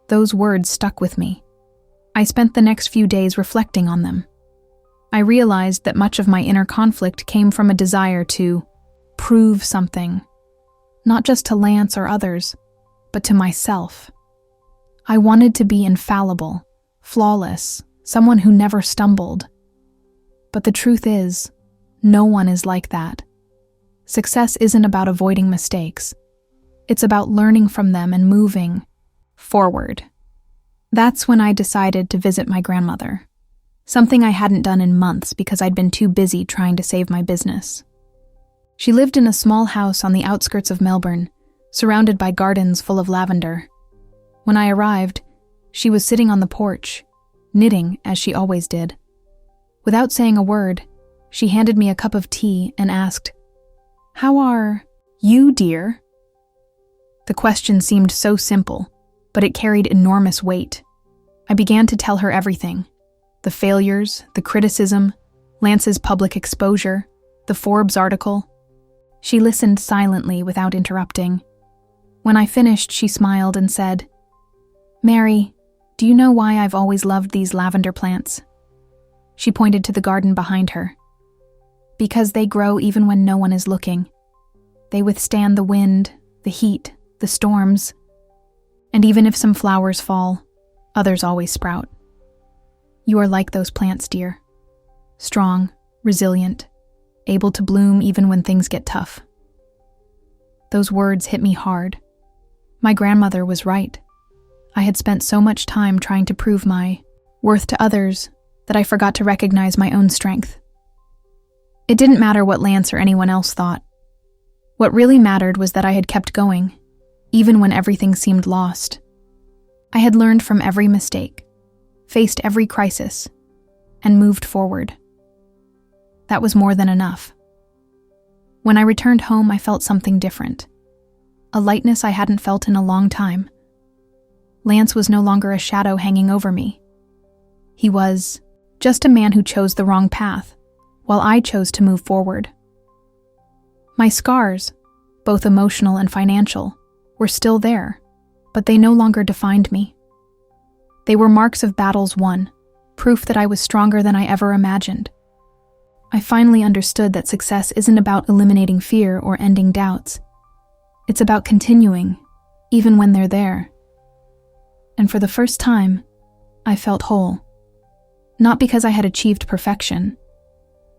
Those words stuck with me. I spent the next few days reflecting on them. I realized that much of my inner conflict came from a desire to prove something, not just to Lance or others, but to myself. I wanted to be infallible, flawless, someone who never stumbled. But the truth is, no one is like that. Success isn't about avoiding mistakes. It's about learning from them and moving forward. That's when I decided to visit my grandmother, something I hadn't done in months because I'd been too busy trying to save my business. She lived in a small house on the outskirts of Melbourne, surrounded by gardens full of lavender. When I arrived, she was sitting on the porch, knitting as she always did. Without saying a word, she handed me a cup of tea and asked, "How are you, dear?" The question seemed so simple, but it carried enormous weight. I began to tell her everything: the failures, the criticism, Lance's public exposure, the Forbes article. She listened silently without interrupting. When I finished, she smiled and said, "Mary, do you know why I've always loved these lavender plants?" She pointed to the garden behind her. "Because they grow even when no one is looking. They withstand the wind, the heat, the storms. And even if some flowers fall, others always sprout. You are like those plants, dear. Strong, resilient, able to bloom even when things get tough." Those words hit me hard. My grandmother was right. I had spent so much time trying to prove my worth to others that I forgot to recognize my own strength. It didn't matter what Lance or anyone else thought. What really mattered was that I had kept going, even when everything seemed lost. I had learned from every mistake, faced every crisis, and moved forward. That was more than enough. When I returned home, I felt something different. A lightness I hadn't felt in a long time. Lance was no longer a shadow hanging over me. He was just a man who chose the wrong path, while I chose to move forward. My scars, both emotional and financial, were still there, but they no longer defined me. They were marks of battles won, proof that I was stronger than I ever imagined. I finally understood that success isn't about eliminating fear or ending doubts. It's about continuing, even when they're there. And for the first time, I felt whole. Not because I had achieved perfection,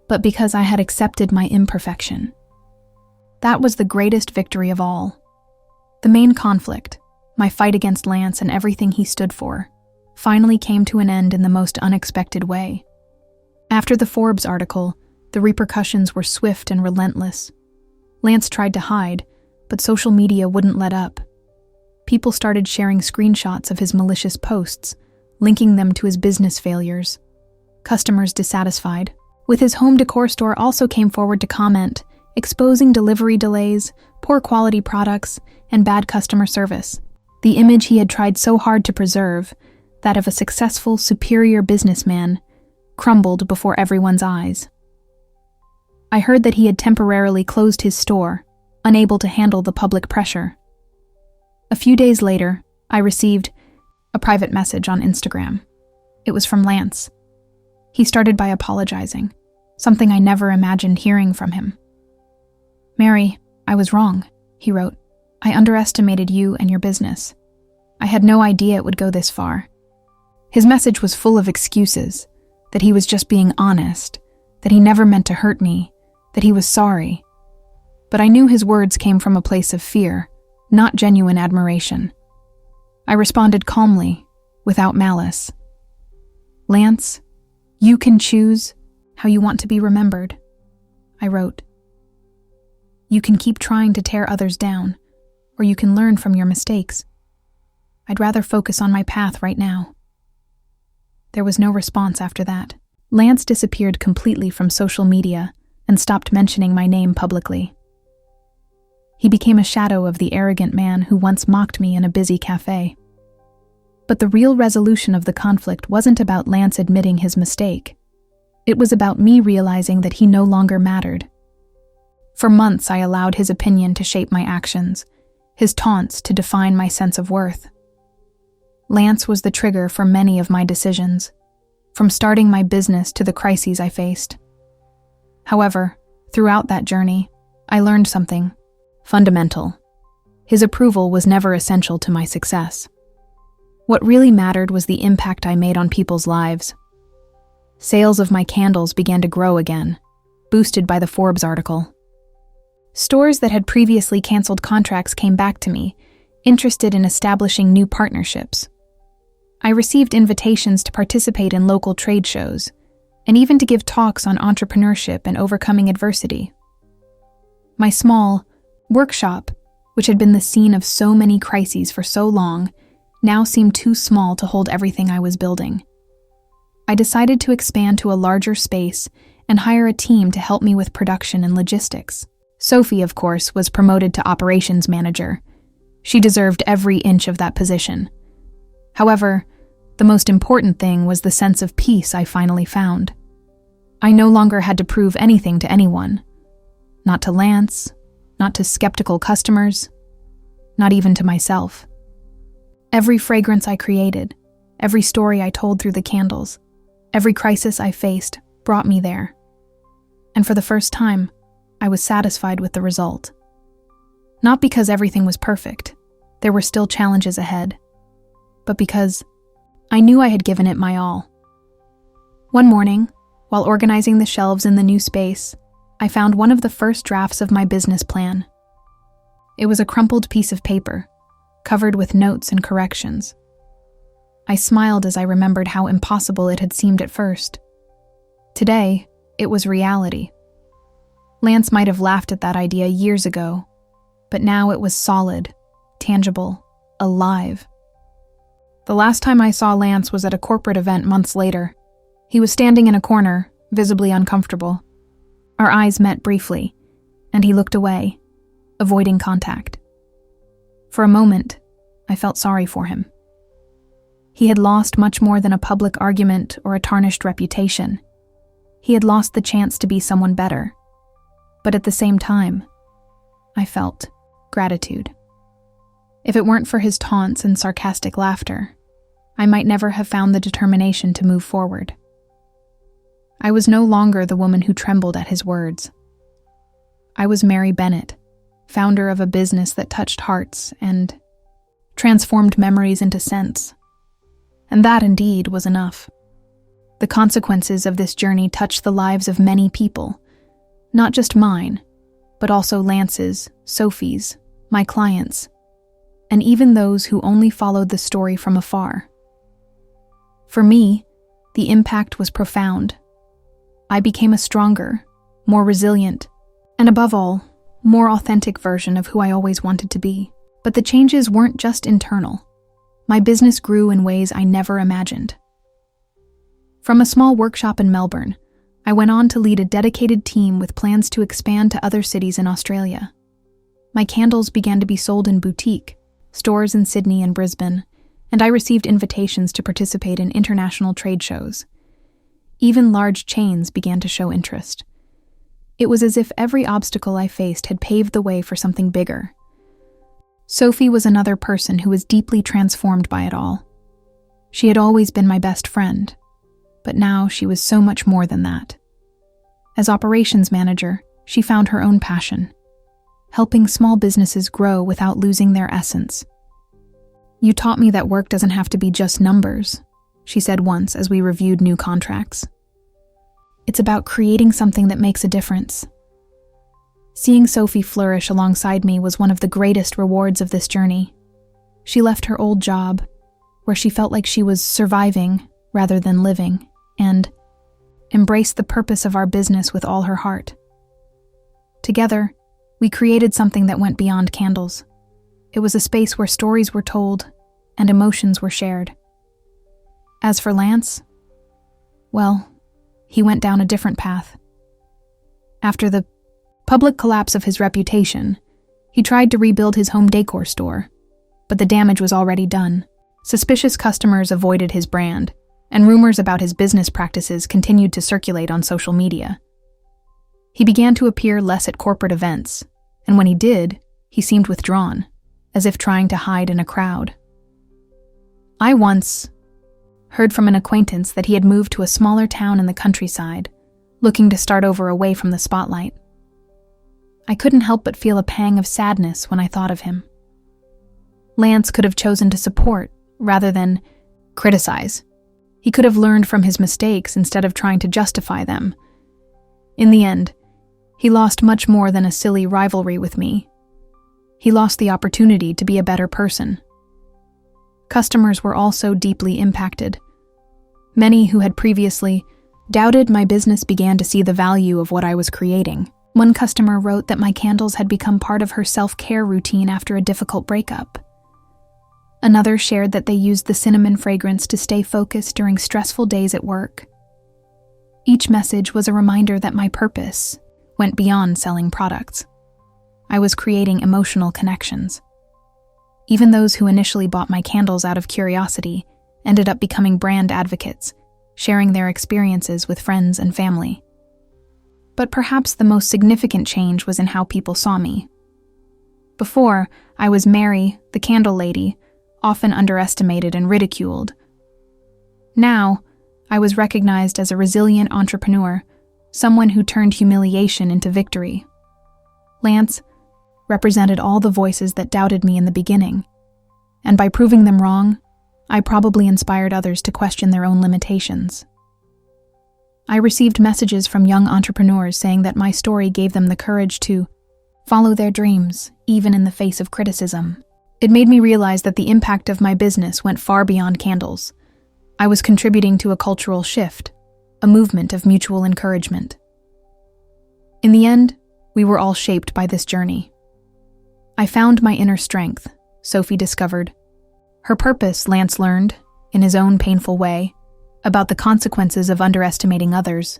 but because I had accepted my imperfection. That was the greatest victory of all. The main conflict, my fight against Lance and everything he stood for, finally came to an end in the most unexpected way. After the Forbes article, the repercussions were swift and relentless. Lance tried to hide, but social media wouldn't let up. People started sharing screenshots of his malicious posts, linking them to his business failures. Customers dissatisfied with his home decor store also came forward to comment, exposing delivery delays, poor quality products, and bad customer service. The image he had tried so hard to preserve, that of a successful, superior businessman, crumbled before everyone's eyes. I heard that he had temporarily closed his store, unable to handle the public pressure. A few days later, I received a private message on Instagram. It was from Lance. He started by apologizing, something I never imagined hearing from him. "Mary, I was wrong," he wrote. "I underestimated you and your business. I had no idea it would go this far." His message was full of excuses, that he was just being honest, that he never meant to hurt me, that he was sorry. But I knew his words came from a place of fear, not genuine admiration. I responded calmly, without malice. "Lance, you can choose how you want to be remembered," I wrote. "You can keep trying to tear others down, or you can learn from your mistakes. I'd rather focus on my path right now." There was no response after that. Lance disappeared completely from social media and stopped mentioning my name publicly. He became a shadow of the arrogant man who once mocked me in a busy cafe. But the real resolution of the conflict wasn't about Lance admitting his mistake. It was about me realizing that he no longer mattered. For months, I allowed his opinion to shape my actions, his taunts to define my sense of worth. Lance was the trigger for many of my decisions, from starting my business to the crises I faced. However, throughout that journey, I learned something fundamental. His approval was never essential to my success. What really mattered was the impact I made on people's lives. Sales of my candles began to grow again, boosted by the Forbes article. Stores that had previously canceled contracts came back to me, interested in establishing new partnerships. I received invitations to participate in local trade shows, and even to give talks on entrepreneurship and overcoming adversity. My small workshop, which had been the scene of so many crises for so long, now seemed too small to hold everything I was building. I decided to expand to a larger space and hire a team to help me with production and logistics. Sophie, of course, was promoted to operations manager. She deserved every inch of that position. However, the most important thing was the sense of peace I finally found. I no longer had to prove anything to anyone. Not to Lance, not to skeptical customers, not even to myself. Every fragrance I created, every story I told through the candles, every crisis I faced brought me there. And for the first time, I was satisfied with the result. Not because everything was perfect, there were still challenges ahead, but because I knew I had given it my all. One morning, while organizing the shelves in the new space, I found one of the first drafts of my business plan. It was a crumpled piece of paper, covered with notes and corrections. I smiled as I remembered how impossible it had seemed at first. Today, it was reality. Lance might have laughed at that idea years ago, but now it was solid, tangible, alive. The last time I saw Lance was at a corporate event months later. He was standing in a corner, visibly uncomfortable. Our eyes met briefly, and he looked away, avoiding contact. For a moment, I felt sorry for him. He had lost much more than a public argument or a tarnished reputation. He had lost the chance to be someone better. But at the same time, I felt gratitude. If it weren't for his taunts and sarcastic laughter, I might never have found the determination to move forward. I was no longer the woman who trembled at his words. I was Mary Bennett, founder of a business that touched hearts and transformed memories into scents. And that indeed was enough. The consequences of this journey touched the lives of many people, not just mine, but also Lance's, Sophie's, my clients, and even those who only followed the story from afar. For me, the impact was profound. I became a stronger, more resilient, and above all, more authentic version of who I always wanted to be. But the changes weren't just internal. My business grew in ways I never imagined. From a small workshop in Melbourne, I went on to lead a dedicated team with plans to expand to other cities in Australia. My candles began to be sold in boutique stores in Sydney and Brisbane, and I received invitations to participate in international trade shows. Even large chains began to show interest. It was as if every obstacle I faced had paved the way for something bigger. Sophie was another person who was deeply transformed by it all. She had always been my best friend, but now she was so much more than that. As operations manager, she found her own passion, helping small businesses grow without losing their essence. "You taught me that work doesn't have to be just numbers," she said once as we reviewed new contracts. "It's about creating something that makes a difference." Seeing Sophie flourish alongside me was one of the greatest rewards of this journey. She left her old job, where she felt like she was surviving rather than living, and embraced the purpose of our business with all her heart. Together, we created something that went beyond candles. It was a space where stories were told and emotions were shared. As for Lance, well, he went down a different path. After the public collapse of his reputation, he tried to rebuild his home decor store, but the damage was already done. Suspicious customers avoided his brand, and rumors about his business practices continued to circulate on social media. He began to appear less at corporate events, and when he did, he seemed withdrawn, as if trying to hide in a crowd. I once heard from an acquaintance that he had moved to a smaller town in the countryside, looking to start over away from the spotlight. I couldn't help but feel a pang of sadness when I thought of him. Lance could have chosen to support rather than criticize. He could have learned from his mistakes instead of trying to justify them. In the end, he lost much more than a silly rivalry with me. He lost the opportunity to be a better person. Customers were also deeply impacted. Many who had previously doubted my business began to see the value of what I was creating. One customer wrote that my candles had become part of her self-care routine after a difficult breakup. Another shared that they used the cinnamon fragrance to stay focused during stressful days at work. Each message was a reminder that my purpose went beyond selling products. I was creating emotional connections. Even those who initially bought my candles out of curiosity ended up becoming brand advocates, sharing their experiences with friends and family. But perhaps the most significant change was in how people saw me. Before, I was Mary, the candle lady, often underestimated and ridiculed. Now, I was recognized as a resilient entrepreneur, someone who turned humiliation into victory. Lance represented all the voices that doubted me in the beginning, and by proving them wrong, I probably inspired others to question their own limitations. I received messages from young entrepreneurs saying that my story gave them the courage to follow their dreams, even in the face of criticism. It made me realize that the impact of my business went far beyond candles. I was contributing to a cultural shift, a movement of mutual encouragement. In the end, we were all shaped by this journey. I found my inner strength, Sophie discovered. Her purpose, Lance learned, in his own painful way, about the consequences of underestimating others,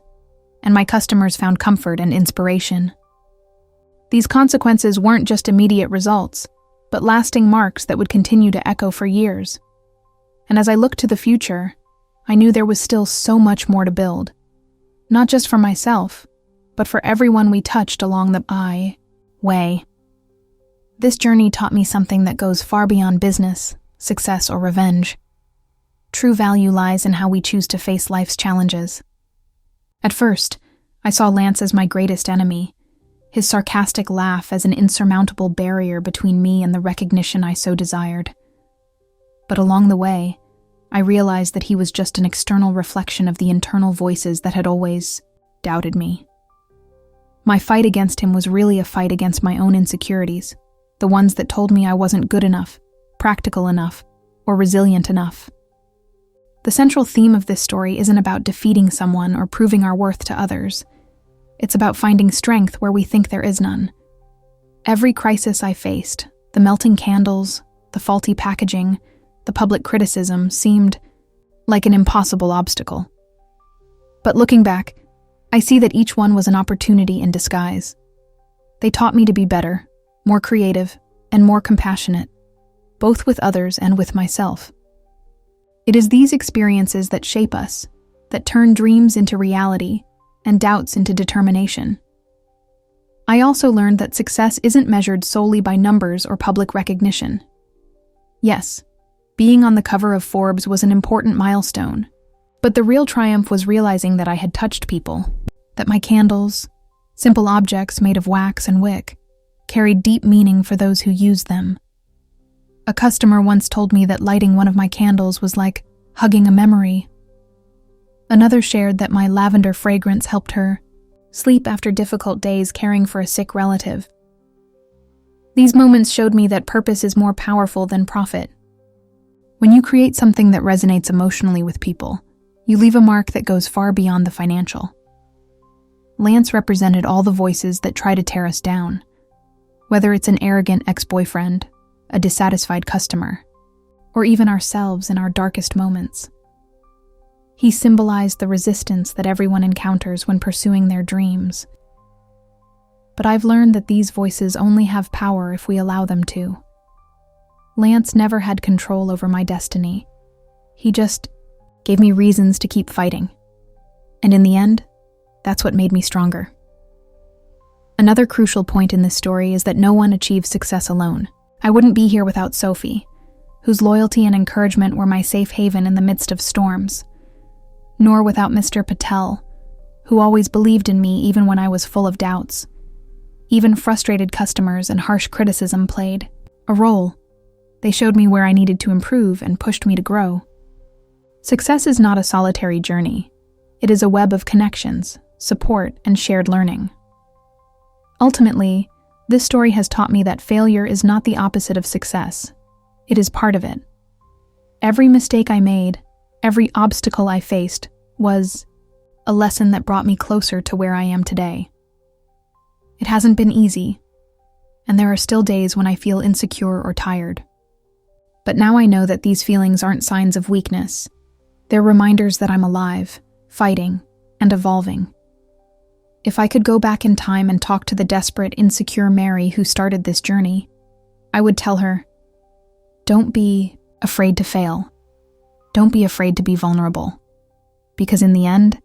and my customers found comfort and inspiration. These consequences weren't just immediate results, but lasting marks that would continue to echo for years. And as I looked to the future, I knew there was still so much more to build, not just for myself, but for everyone we touched along the way. This journey taught me something that goes far beyond business, success, or revenge. True value lies in how we choose to face life's challenges. At first, I saw Lance as my greatest enemy, his sarcastic laugh as an insurmountable barrier between me and the recognition I so desired. But along the way, I realized that he was just an external reflection of the internal voices that had always doubted me. My fight against him was really a fight against my own insecurities, the ones that told me I wasn't good enough, practical enough, or resilient enough. The central theme of this story isn't about defeating someone or proving our worth to others. It's about finding strength where we think there is none. Every crisis I faced, the melting candles, the faulty packaging, the public criticism, seemed like an impossible obstacle. But looking back, I see that each one was an opportunity in disguise. They taught me to be better, more creative, and more compassionate, both with others and with myself. It is these experiences that shape us, that turn dreams into reality and doubts into determination. I also learned that success isn't measured solely by numbers or public recognition. Yes, being on the cover of Forbes was an important milestone, but the real triumph was realizing that I had touched people, that my candles, simple objects made of wax and wick, carried deep meaning for those who used them. A customer once told me that lighting one of my candles was like hugging a memory. Another shared that my lavender fragrance helped her sleep after difficult days caring for a sick relative. These moments showed me that purpose is more powerful than profit. When you create something that resonates emotionally with people, you leave a mark that goes far beyond the financial. Lance represented all the voices that try to tear us down, whether it's an arrogant ex-boyfriend, a dissatisfied customer, or even ourselves in our darkest moments. He symbolized the resistance that everyone encounters when pursuing their dreams. But I've learned that these voices only have power if we allow them to. Lance never had control over my destiny. He just gave me reasons to keep fighting. And in the end, that's what made me stronger. Another crucial point in this story is that no one achieves success alone. I wouldn't be here without Sophie, whose loyalty and encouragement were my safe haven in the midst of storms. Nor without Mr. Patel, who always believed in me even when I was full of doubts. Even frustrated customers and harsh criticism played a role. They showed me where I needed to improve and pushed me to grow. Success is not a solitary journey. It is a web of connections, support, and shared learning. Ultimately, this story has taught me that failure is not the opposite of success. It is part of it. Every mistake I made, every obstacle I faced, was a lesson that brought me closer to where I am today. It hasn't been easy, and there are still days when I feel insecure or tired. But now I know that these feelings aren't signs of weakness. They're reminders that I'm alive, fighting, and evolving. If I could go back in time and talk to the desperate, insecure Mary who started this journey, I would tell her, don't be afraid to fail. Don't be afraid to be vulnerable. Because in the end,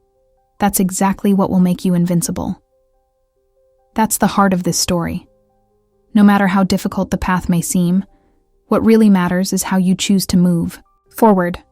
that's exactly what will make you invincible. That's the heart of this story. No matter how difficult the path may seem, what really matters is how you choose to move forward.